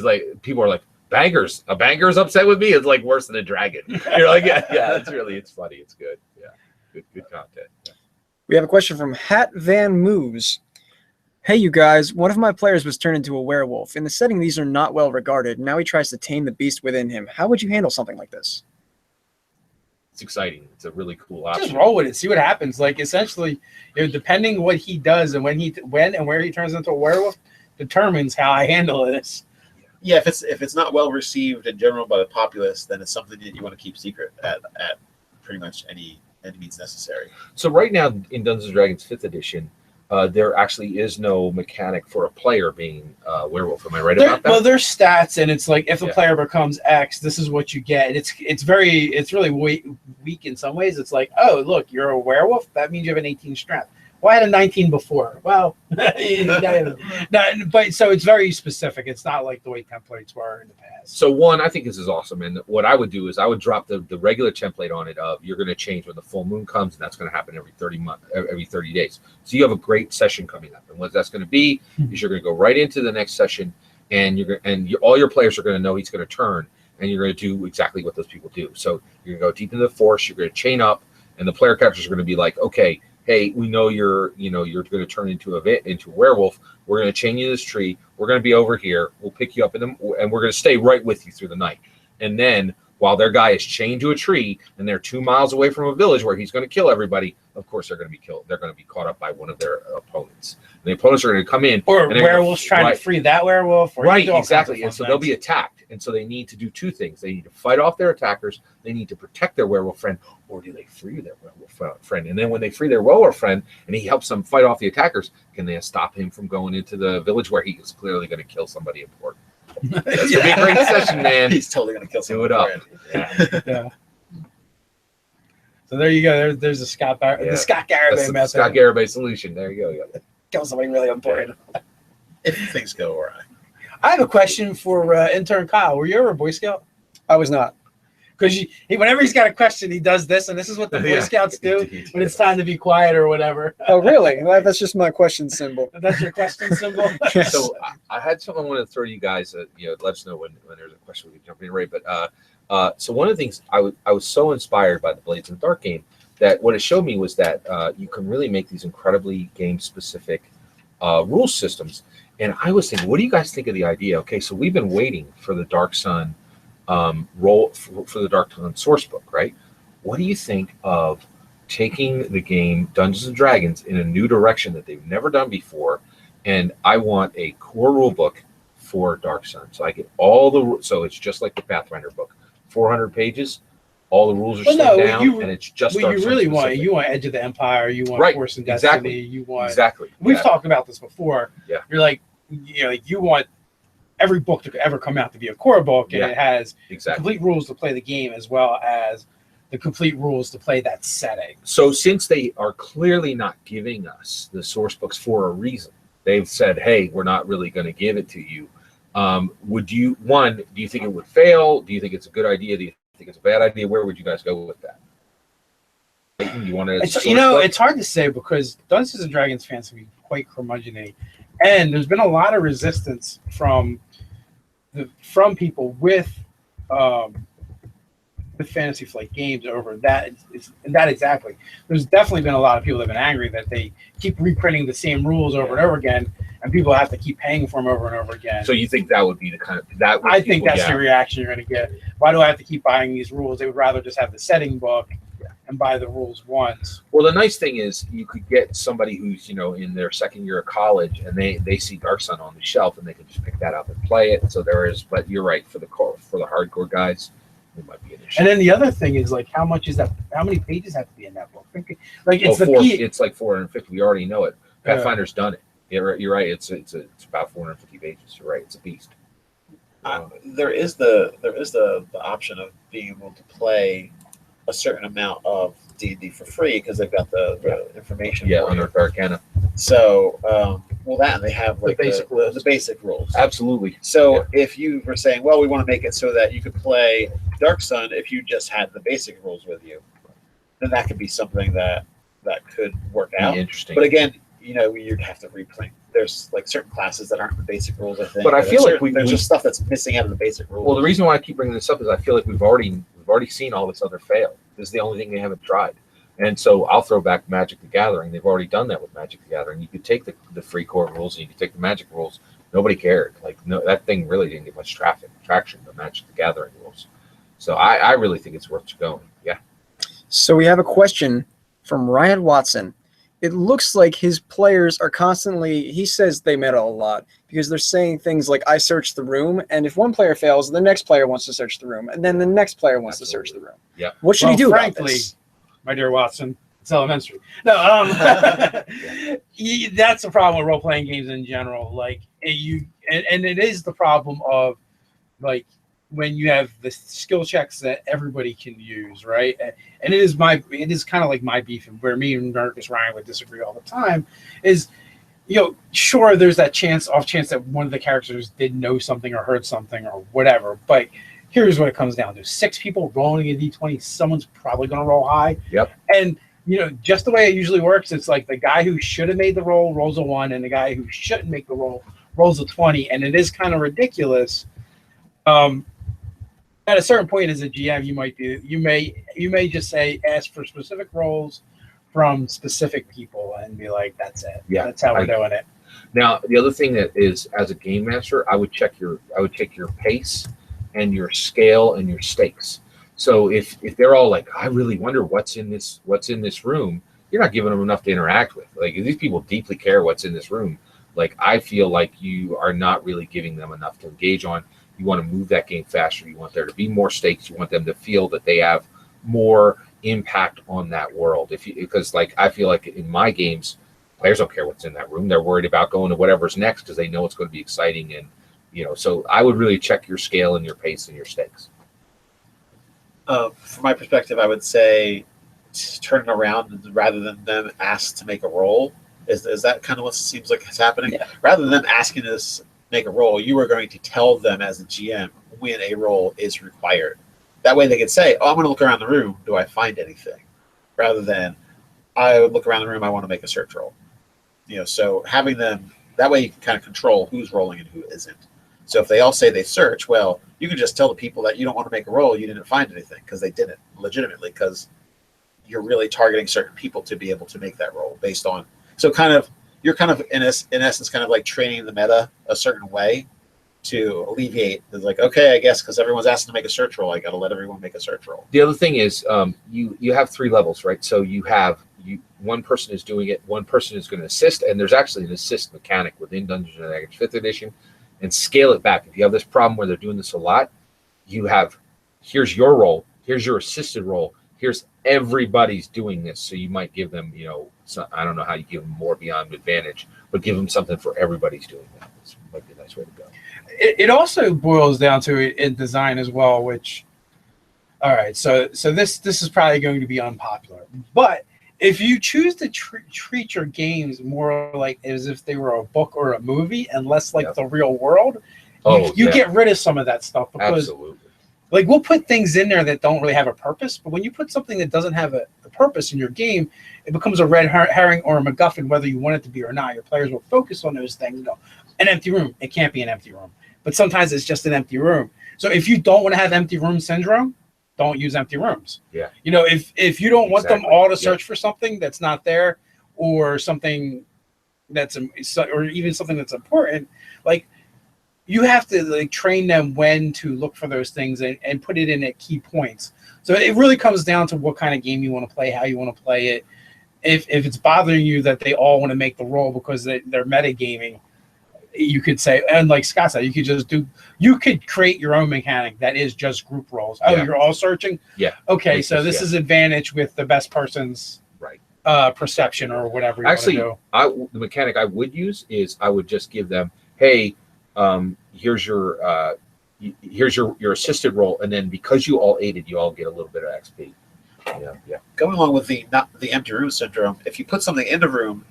like, people are like, bankers? A banker's upset with me? It's like worse than a dragon. You're like, yeah. It's funny. It's good. Yeah, good content. Yeah. We have a question from Hat Van Moves. Hey, you guys, one of my players was turned into a werewolf. In the setting, these are not well regarded. Now he tries to tame the beast within him. How would you handle something like this? It's exciting. It's a really cool option. Just roll with it. See what happens. Like, essentially, depending what he does and when and where he turns into a werewolf determines how I handle this. Yeah, if it's not well received in general by the populace, then it's something that you want to keep secret at pretty much any means necessary. So right now in Dungeons and Dragons 5th edition, there actually is no mechanic for a player being a werewolf. Am I right about that? Well, there's stats, and it's like if a player becomes X, this is what you get. It's really weak in some ways. It's like, oh, look, you're a werewolf. That means you have an 18 strength. Well, I had a 19 before. Well, but so it's very specific. It's not like the way templates were in the past. So one, I think this is awesome. And what I would do is I would drop the regular template on it of you're going to change when the full moon comes, and that's going to happen every 30 days. So you have a great session coming up. And what that's going to be is you're going to go right into the next session, and all your players are going to know he's going to turn, and you're going to do exactly what those people do. So you're going to go deep into the force, you're going to chain up, and the player characters are going to be like, okay, hey, we know you're going to turn into a werewolf. We're going to chain you to this tree. We're going to be over here. We'll pick you up and we're going to stay right with you through the night. And then while their guy is chained to a tree and they're 2 miles away from a village where he's going to kill everybody, of course they're going to be killed. They're going to be caught up by one of their opponents. And the opponents are going to come in. Or werewolves trying to free that werewolf. Or right, exactly. And so they'll be attacked. And so they need to do two things. They need to fight off their attackers. They need to protect their werewolf friend. Or do they free their werewolf friend? And then when they free their werewolf friend and he helps them fight off the attackers, can they stop him from going into the village where he is clearly going to kill somebody important? That's going to be a great session, man. He's totally going to kill somebody. Do it up. Yeah. So there you go. There's the Scott Garibay method. Scott Garibay solution. There you go. Kill somebody really important. If things go awry. I have a question for intern Kyle. Were you ever a Boy Scout? I was not. Because whenever he's got a question, he does this, and this is what the Boy Scouts do when it's time to be quiet or whatever. Oh, really? Well, that's just my question symbol. That's your question symbol? Yes. So I had something I wanted to throw to you guys. Let us know when there's a question we can jump in right. But so one of the things I was so inspired by the Blades in the Dark game that what it showed me was that you can really make these incredibly game-specific rule systems. And I was thinking, what do you guys think of the idea? Okay, so we've been waiting for the Dark Sun for the Dark Sun source book, right? What do you think of taking the game Dungeons and Dragons in a new direction that they've never done before? And I want a core rule book for Dark Sun. So I get so it's just like the Pathfinder book, 400 pages, all the rules are Well, slimmed no, down, and it's just what Dark you Sun really want, specific. you want Edge of the Empire, you want Right, Force and exactly. Destiny, you want. Exactly. We've Yeah. talked about this before. Yeah. You're like, you know, like you want every book to ever come out to be a core book, and Yeah. it has Exactly. complete rules to play the game as well as the complete rules to play that setting. So since they are clearly not giving us the source books for a reason, they've said, "Hey, we're not really going to give it to you." Do you think it would fail? Do you think it's a good idea? Do you think it's a bad idea? Where would you guys go with that? You want to? It's hard to say because Dungeons and Dragons fans can be quite curmudgeon-y, and there's been a lot of resistance from people with Fantasy Flight Games over that. That exactly. There's definitely been a lot of people that have been angry that they keep reprinting the same rules over and over again, and people have to keep paying for them over and over again. So you think that would be the kind of that? I think that's the reaction you're going to get. Why do I have to keep buying these rules? They would rather just have the setting book and buy the rules once. Well, the nice thing is you could get somebody who's in their second year of college and they see Dark Sun on the shelf and they can just pick that up and play it. So there is, but you're right, for the hardcore guys, it might be an issue. And then the other thing is like, how much is that? How many pages have to be in that book? Like it's it's like 450. We already know it. Pathfinder's done it. You're right. It's about 450 pages. You're right. It's a beast. There is the option of being able to play a certain amount of D&D for free because they've got the information. Yeah, for you. Unearthed Arcana. So, and they have like the basic rules. Absolutely. So if you were saying, well, we want to make it so that you could play Dark Sun if you just had the basic rules with you, then that could be something that could work out. Interesting. But again, you'd have to replay. There's like certain classes that aren't the basic rules, I think. But I feel like there's just stuff that's missing out of the basic rules. Well, the reason why I keep bringing this up is I feel like we've already seen all this other fail. This is the only thing they haven't tried. And so I'll throw back Magic the Gathering. They've already done that with Magic the Gathering. You could take the free core rules and you could take the Magic rules. Nobody cared. That thing really didn't get much traction, the Magic the Gathering rules. So I really think it's worth going. Yeah. So we have a question from Ryan Watson. It looks like his players are constantly, he says they meta a lot because they're saying things like, I searched the room, and if one player fails, the next player wants to search the room, and then the next player wants to search the room. Yeah. What should he do about frankly, this? My dear Watson, it's elementary. No, that's the problem with role-playing games in general. Like, and it is the problem of, like, when you have the skill checks that everybody can use, right? And it is kind of like my beef, and where me and Marcus Ryan would disagree all the time, is, sure, there's that off chance that one of the characters did know something or heard something or whatever, but here's what it comes down to. 6 people rolling a D20, someone's probably going to roll high. Yep. And, just the way it usually works, it's like the guy who should have made the roll rolls a 1, and the guy who shouldn't make the roll rolls a 20, and it is kind of ridiculous. At a certain point as a GM, you may just ask for specific roles from specific people and be like, that's it. Yeah, that's how we're doing it. Now, the other thing that is, as a game master, I would check your pace and your scale and your stakes. So if they're all like, I really wonder what's in this room, you're not giving them enough to interact with. Like, if these people deeply care what's in this room, like, I feel like you are not really giving them enough to engage on. You want to move that game faster. You want there to be more stakes. You want them to feel that they have more impact on that world. Because I feel like in my games, players don't care what's in that room. They're worried about going to whatever's next because they know it's going to be exciting. And so I would really check your scale and your pace and your stakes. From my perspective, I would say turn it around rather than them ask to make a roll. Is that kind of what seems like is happening? Yeah. Rather than them asking us make a roll, you are going to tell them as a GM when a roll is required. That way they can say, I'm going to look around the room. Do I find anything? Rather than, I would look around the room. I want to make a search roll. So having them, that way you can kind of control who's rolling and who isn't. So if they all say they search, well, you can just tell the people that you don't want to make a roll. You didn't find anything because they didn't legitimately, because you're really targeting certain people to be able to make that roll based on. So you're kind of in essence kind of like training the meta a certain way to alleviate. It's like, okay, I guess because everyone's asking to make a search roll, I got to let everyone make a search roll. The other thing is you have 3 levels, right? So you have one person is doing it, one person is going to assist, and there's actually an assist mechanic within Dungeons & Dragons 5th edition. And scale it back. If you have this problem where they're doing this a lot, you have, here's your role, here's your assisted role. Here's everybody's doing this. So you might give them, I don't know how you give them more beyond advantage, but give them something for everybody's doing that. This might be a nice way to go. It also boils down to it in design as well, which, all right, so this is probably going to be unpopular, but if you choose to treat your games more like as if they were a book or a movie and less like the real world, you get rid of some of that stuff, because Absolutely. like we'll put things in there that don't really have a purpose, but when you put something that doesn't have a purpose in your game, it becomes a red herring or a MacGuffin, whether you want it to be or not. Your players will focus on those things and go, an empty room. It can't be an empty room. But sometimes it's just an empty room. So if you don't want to have empty room syndrome, don't use empty rooms. Yeah. If you don't want them all to search for something that's not there, or something or even something that's important, like you have to like train them when to look for those things and put it in at key points. So it really comes down to what kind of game you want to play, how you want to play it. If it's bothering you that they all want to make the roll because they're metagaming, you could say, and like Scott said, you could create your own mechanic that is just group rolls. Oh, you're all searching? Yeah. Okay, so this is advantage with the best person's perception or whatever you Actually, want to do. The mechanic I would use is I would just give them, hey, here's your assisted roll, and then because you all aided, you all get a little bit of XP. Yeah. Going along with the empty room syndrome, if you put something in the room,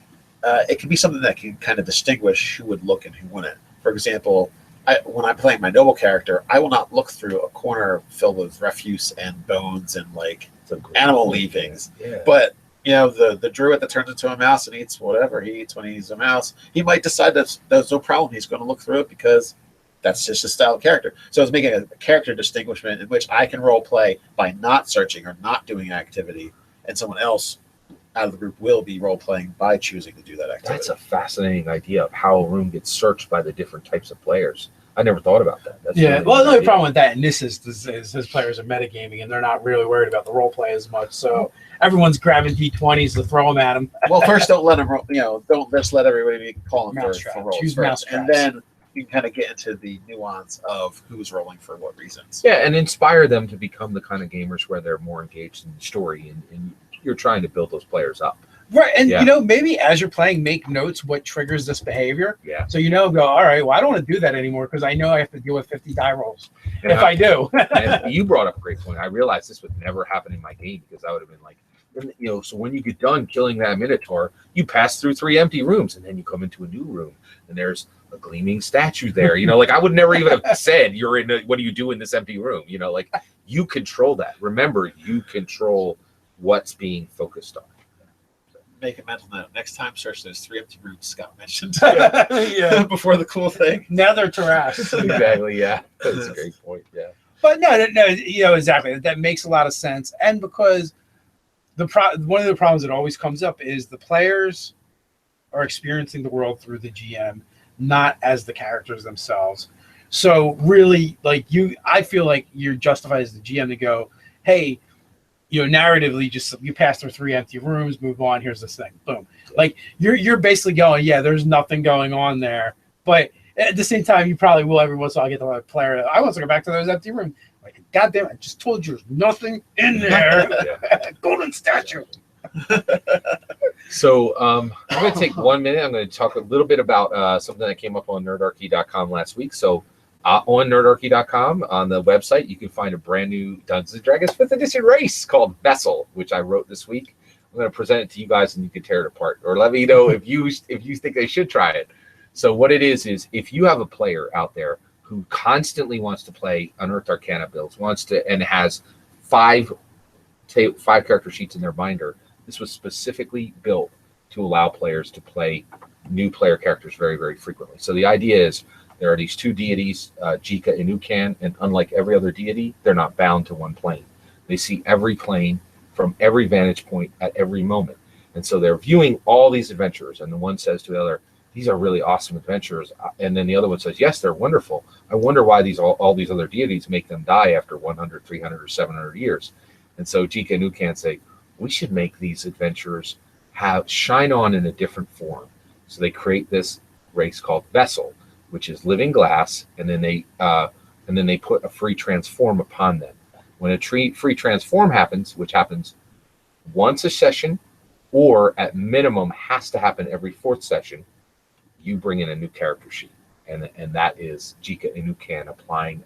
it can be something that can kind of distinguish who would look and who wouldn't. For example, when I'm playing my noble character, I will not look through a corner filled with refuse and bones and like animal leavings. Yeah. But the druid that turns into a mouse and eats whatever he eats when he's a mouse, he might decide that there's no problem. He's going to look through it because that's just his style of character. So it's making a character distinguishment in which I can role play by not searching or not doing activity, and someone else out of the group will be role playing by choosing to do that activity. That's a fascinating idea of how a room gets searched by the different types of players. I never thought about that. That's Well, the only problem with that, and this is his players are metagaming, and they're not really worried about the role play as much. So everyone's grabbing D20s to throw them at them. Well, first, don't let them. Don't just let everybody call them for rolls Choose first, mouse and then you can kind of get into the nuance of who's rolling for what reasons. Yeah, and inspire them to become the kind of gamers where they're more engaged in the story, and you're trying to build those players up. Right, and maybe as you're playing, make notes what triggers this behavior. Yeah. So go, all right, well, I don't want to do that anymore because I know I have to deal with 50 die rolls I do. And you brought up a great point. I realized this would never happen in my game because I would have been like, so when you get done killing that Minotaur, you pass through 3 empty rooms, and then you come into a new room, and there's a gleaming statue there. Like I would never even have said, what do you do in this empty room? Like you control that. Remember, you control what's being focused on. Make a mental note. Next time, search those 3 empty rooms Scott mentioned. Before the cool thing. Now they're terrace. Exactly. Yeah, that's a great point. Yeah. But no, exactly. That makes a lot of sense, and because one of the problems that always comes up is the players are experiencing the world through the GM, not as the characters themselves. So really, I feel like you're justified as the GM to go, hey, narratively, just you pass through 3 empty rooms, move on. Here's this thing, boom. Like you're basically going, there's nothing going on there, but at the same time, you probably will every once in a while get the player. I want to go back to those empty rooms. Like, goddamn, I just told you there's nothing in there. Golden statue. So I'm going to take 1 minute. I'm going to talk a little bit about something that came up on nerdarchy.com last week. So on nerdarchy.com, on the website, you can find a brand new Dungeons & Dragons 5th edition race called Vessel, which I wrote this week. I'm going to present it to you guys, and you can tear it apart, or let me know if you think they should try it. So what it is if you have a player out there who constantly wants to play Unearthed Arcana builds, and has 5 character sheets in their binder, this was specifically built to allow players to play new player characters very, very frequently. So the idea is there are these 2 deities, Jika and Ucan, and unlike every other deity, they're not bound to one plane. They see every plane from every vantage point at every moment. And so they're viewing all these adventurers, and the one says to the other, these are really awesome adventurers. And then the other one says, yes, they're wonderful. I wonder why all these other deities make them die after 100, 300, or 700 years. And so Jika and Ucan say, we should make these adventurers shine on in a different form. So they create this race called Vessel, which is living glass, and then they put a free transform upon them. When a free transform happens, which happens once a session, or at minimum has to happen every 4th session, you bring in a new character sheet, and that is Jika Inukan applying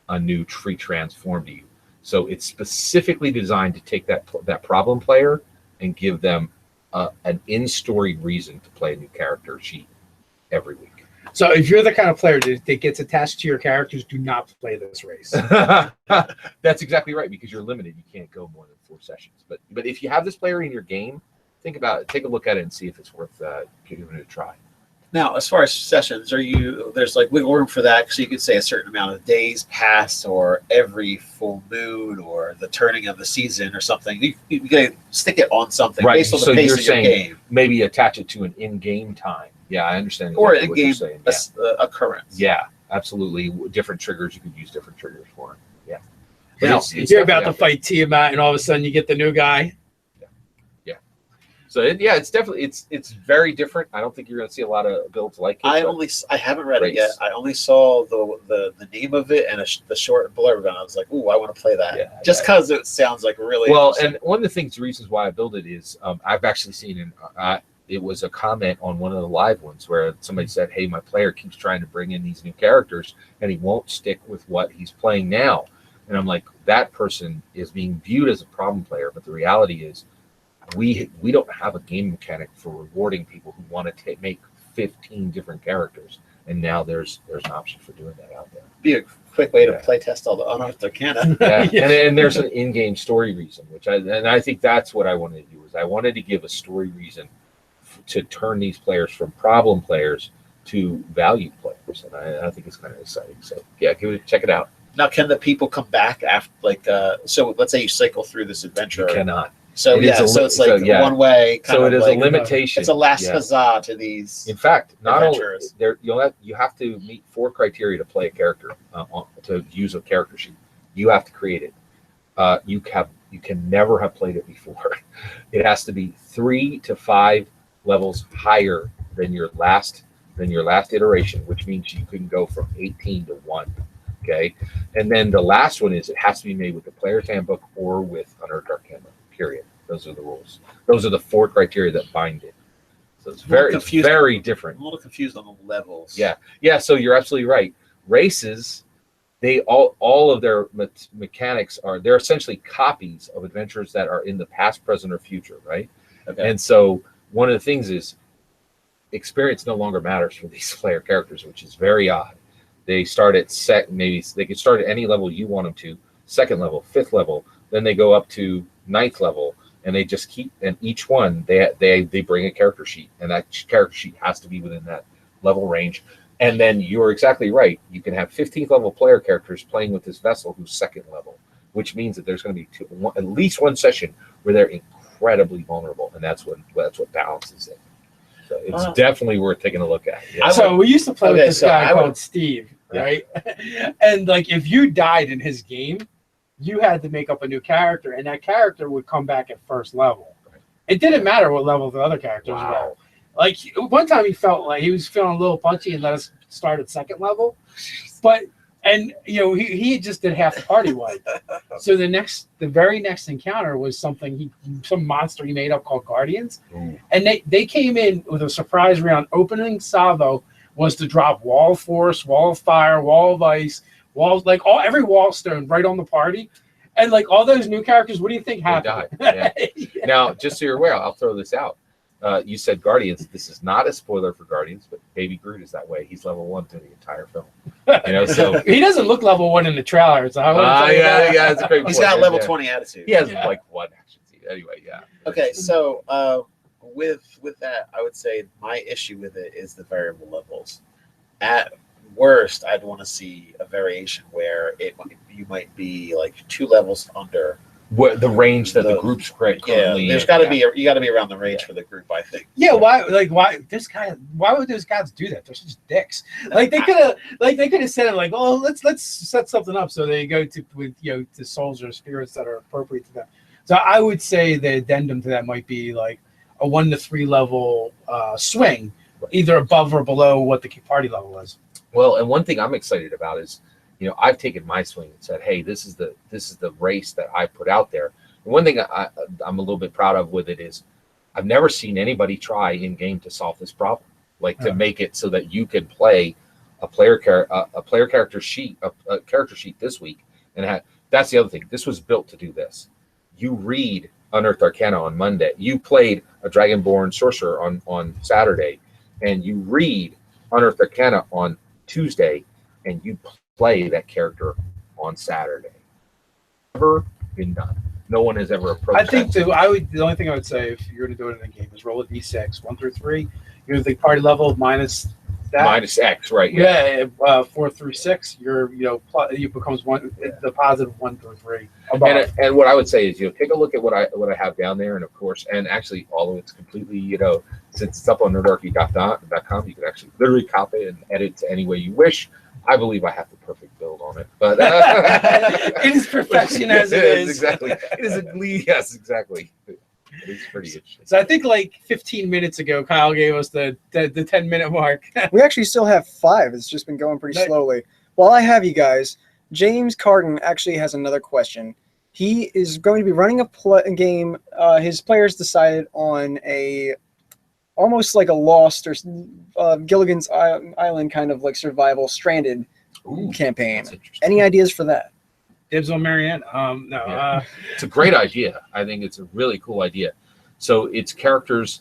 a new free transform to you. So it's specifically designed to take that problem player and give them an in-story reason to play a new character sheet every week. So if you're the kind of player that gets attached to your characters, do not play this race. That's exactly right, because you're limited. You can't go more than 4 sessions. But if you have this player in your game, think about it. Take a look at it and see if it's worth giving it a try. Now, as far as sessions, there's like wiggle room for that, so you could say a certain amount of days pass, or every full moon, or the turning of the season, or something. You can stick it on something based on the pace of your game. Maybe attach it to an in-game time. Yeah, I understand. Or a game occurrence. Yeah, absolutely. Different triggers, you could use different triggers for. Yeah. Now, you're about to fight Tiamat, and all of a sudden you get the new guy. So it's definitely it's very different. I don't think you're going to see a lot of builds like it. I haven't read it yet. I only saw the name of it and the short blurb, and I was like, ooh, I want to play that. Yeah, just because it sounds like really well. And one of the reasons why I built it is I've actually seen it was a comment on one of the live ones where somebody said, hey, my player keeps trying to bring in these new characters and he won't stick with what he's playing now. And I'm like, that person is being viewed as a problem player, but the reality is we don't have a game mechanic for rewarding people who want to make 15 different characters, and now there's an option for doing that out there. Be a quick way to play test all the Unearthed Arcana. Yeah. And there's an in-game story reason, I think that's what I wanted to do. Is I wanted to give a story reason to turn these players from problem players to valued players, and I think it's kind of exciting. So yeah, check it out. Now, can the people come back after so let's say you cycle through this adventure? You cannot. So it's like one way. So it is a limitation. It's a last huzzah to these. In fact, not only you have to meet 4 criteria to play a character to use a character sheet. You have to create it. You can never have played it before. It has to be 3 to 5 levels higher than your last iteration, which means you can go from 18 to 1. Okay, and then the last one is it has to be made with the player's handbook or with Unearthed Arcana. Period. Those are the rules. Those are the 4 criteria that bind it. So it's very different. I'm a little confused on the levels. Yeah. So you're absolutely right. Races, they all of their mechanics they're essentially copies of adventures that are in the past, present, or future, right? Okay. And so one of the things is experience no longer matters for these player characters, which is very odd. They start at maybe they could start at any level you want them to, 2nd level, 5th level, then they go up to 9th level, and they just keep, and each one they bring a character sheet, and that character sheet has to be within that level range. And then you're exactly right. You can have 15th level player characters playing with this vessel who's 2nd level, which means that there's going to be at least one session where they're incredibly vulnerable, and that's what balances it. So it's definitely worth taking a look at. Yeah. So we used to play with this guy called Steve, right? And like if you died in his game, you had to make up a new character, and that character would come back at 1st level. Right. It didn't matter what level the other characters were. Like one time he felt like he was feeling a little punchy and let us start at 2nd level, but he just did half the party wipe. So the very next encounter was some monster he made up called Guardians. Ooh. And they came in with a surprise round. Opening salvo was to drop wall of force, wall of fire, wall of ice, every wall stone right on the party. And like all those new characters, what do you think happened? They died. Yeah. Yeah. Now, just so you're aware, I'll throw this out. You said Guardians. This is not a spoiler for Guardians, but Baby Groot is that way. He's level 1 through the entire film. So he doesn't look level 1 in the trailer. So yeah, it's a great. He's got level 20 attitude. He has like 1 action scene. Anyway, yeah. Okay, so with that, I would say my issue with it is the variable levels. At worst, I'd want to see a variation where you might be like 2 levels under what the range that the group's currently. Yeah, there's got to be you got to be around the range for the group, I think. Yeah, why would those guys do that? They're such dicks. Like they could have said it like, oh, let's set something up so they go to souls or spirits that are appropriate to them. So I would say the addendum to that might be like a 1 to 3 level swing, either above or below what the party level is. Well, and one thing I'm excited about is I've taken my swing and said, hey, this is the race that I put out there. And one thing I'm a little bit proud of with it is I've never seen anybody try in game to solve this problem, like to make it so that you can play a character sheet this week. And that's the other thing. This was built to do this. You read Unearthed Arcana on Monday. You played a Dragonborn sorcerer on Saturday, and you read Unearthed Arcana on Tuesday, and you play that character on Saturday. Never been done. No one has ever approached. I think the only thing I would say if you're going to do it in a game is roll a d6, 1 through 3. You're the party level minus that. Minus X, right? Yeah, 4 through 6. It becomes the positive 1 through 3. And what I would say is, take a look at what I have down there, and of course, and actually all of it's completely, since it's up on nerdarchy.com, you can actually literally copy it and edit to any way you wish. I believe I have the perfect build on it, but it is perfection as it is. Exactly. It is yes, exactly. It's pretty interesting. So I think like 15 minutes ago, Kyle gave us the 10-minute mark. We actually still have 5. It's just been going pretty slowly. While I have you guys, James Carden actually has another question. He is going to be running a game. His players decided on almost like a Lost or Gilligan's Island kind of like survival stranded campaign. Any ideas for that? Dibs on Marianne. No. Yeah. It's a great idea. I think it's a really cool idea. So it's characters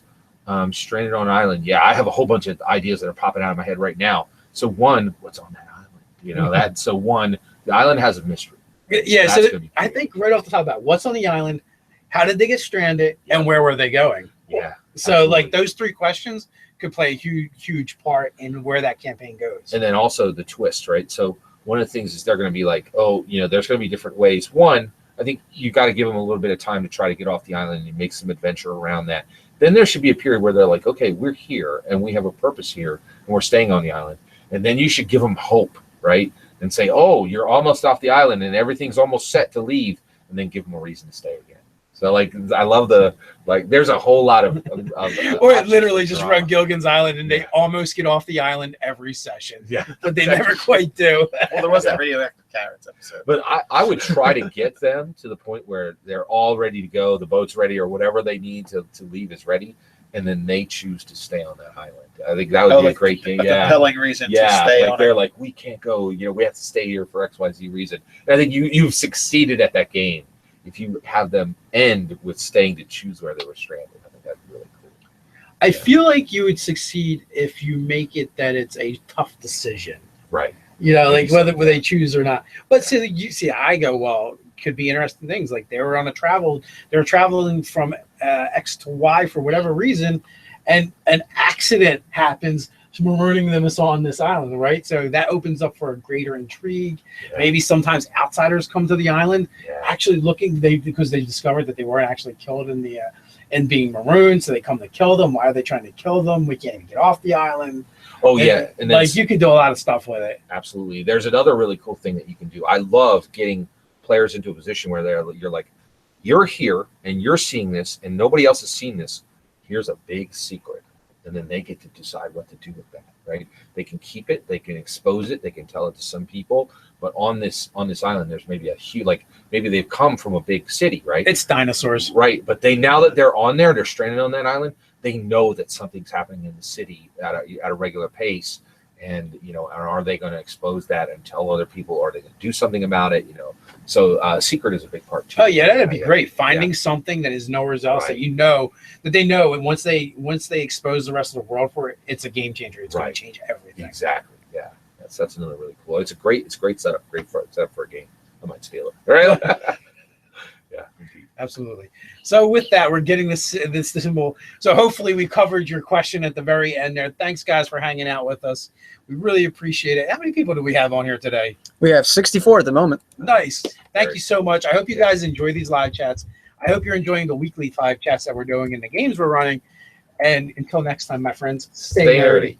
stranded on an island. Yeah, I have a whole bunch of ideas that are popping out of my head right now. So one, what's on that island? The island has a mystery. Yeah, so I think right off the top of that, what's on the island? How did they get stranded? And where were they going? Yeah. So absolutely. like those 3 questions could play a huge part in where that campaign goes. And then also the twist, right? So one of the things is they're going to be like, there's going to be different ways. One, I think you got to give them a little bit of time to try to get off the island and make some adventure around that. Then there should be a period where they're like, okay, we're here and we have a purpose here and we're staying on the island. And then you should give them hope, right? And say, oh, you're almost off the island and everything's almost set to leave, and then give them a reason to stay again. So I love there's a whole lot of or it literally just run Gilligan's Island and they almost get off the island every session. Yeah. But they never quite do. Well, there was that radioactive carrots episode. But I would try to get them to the point where they're all ready to go, the boat's ready, or whatever they need to leave is ready, and then they choose to stay on that island. I think that would be a great thing. A compelling reason to stay on they're like, we can't go, we have to stay here for XYZ reason. And I think you've succeeded at that game if you have them end with staying to choose where they were stranded. I think that'd be really cool. I feel like you would succeed if you make it that it's a tough decision. Right. Whether they choose or not. But I go, well, could be interesting things. Like they were traveling from X to Y for whatever reason, and an accident happens marooning them on this island, right? So that opens up for a greater intrigue. Yeah. Maybe sometimes outsiders come to the island, actually because they discovered that they weren't actually killed in being marooned, so they come to kill them. Why are they trying to kill them? We can't even get off the island. And you can do a lot of stuff with it. Absolutely. There's another really cool thing that you can do. I love getting players into a position where you're like, you're here and you're seeing this and nobody else has seen this. Here's a big secret. And then they get to decide what to do with that, right? They can keep it, they can expose it, they can tell it to some people. But on this island, there's maybe a huge, maybe they've come from a big city, right? It's dinosaurs. Right. But now that they're on there, they're stranded on that island, they know that something's happening in the city at a regular pace. And, are they going to expose that and tell other people, or are they going to do something about it? So secret is a big part too. Oh yeah, that'd be great. Finding something that is nowhere else that that they know, and once they expose the rest of the world for it, it's a game changer. It's going to change everything. Exactly. Yeah, that's another really cool. It's a great setup. Great setup for a game. I might steal it. Right? Yeah, indeed. Absolutely. So with that, we're getting this symbol. So hopefully we covered your question at the very end there. Thanks guys for hanging out with us. We really appreciate it. How many people do we have on here today? We have 64 at the moment. Nice. Thank you so much. I hope you guys enjoy these live chats. I hope you're enjoying the weekly live chats that we're doing and the games we're running. And until next time, my friends, stay nerdy.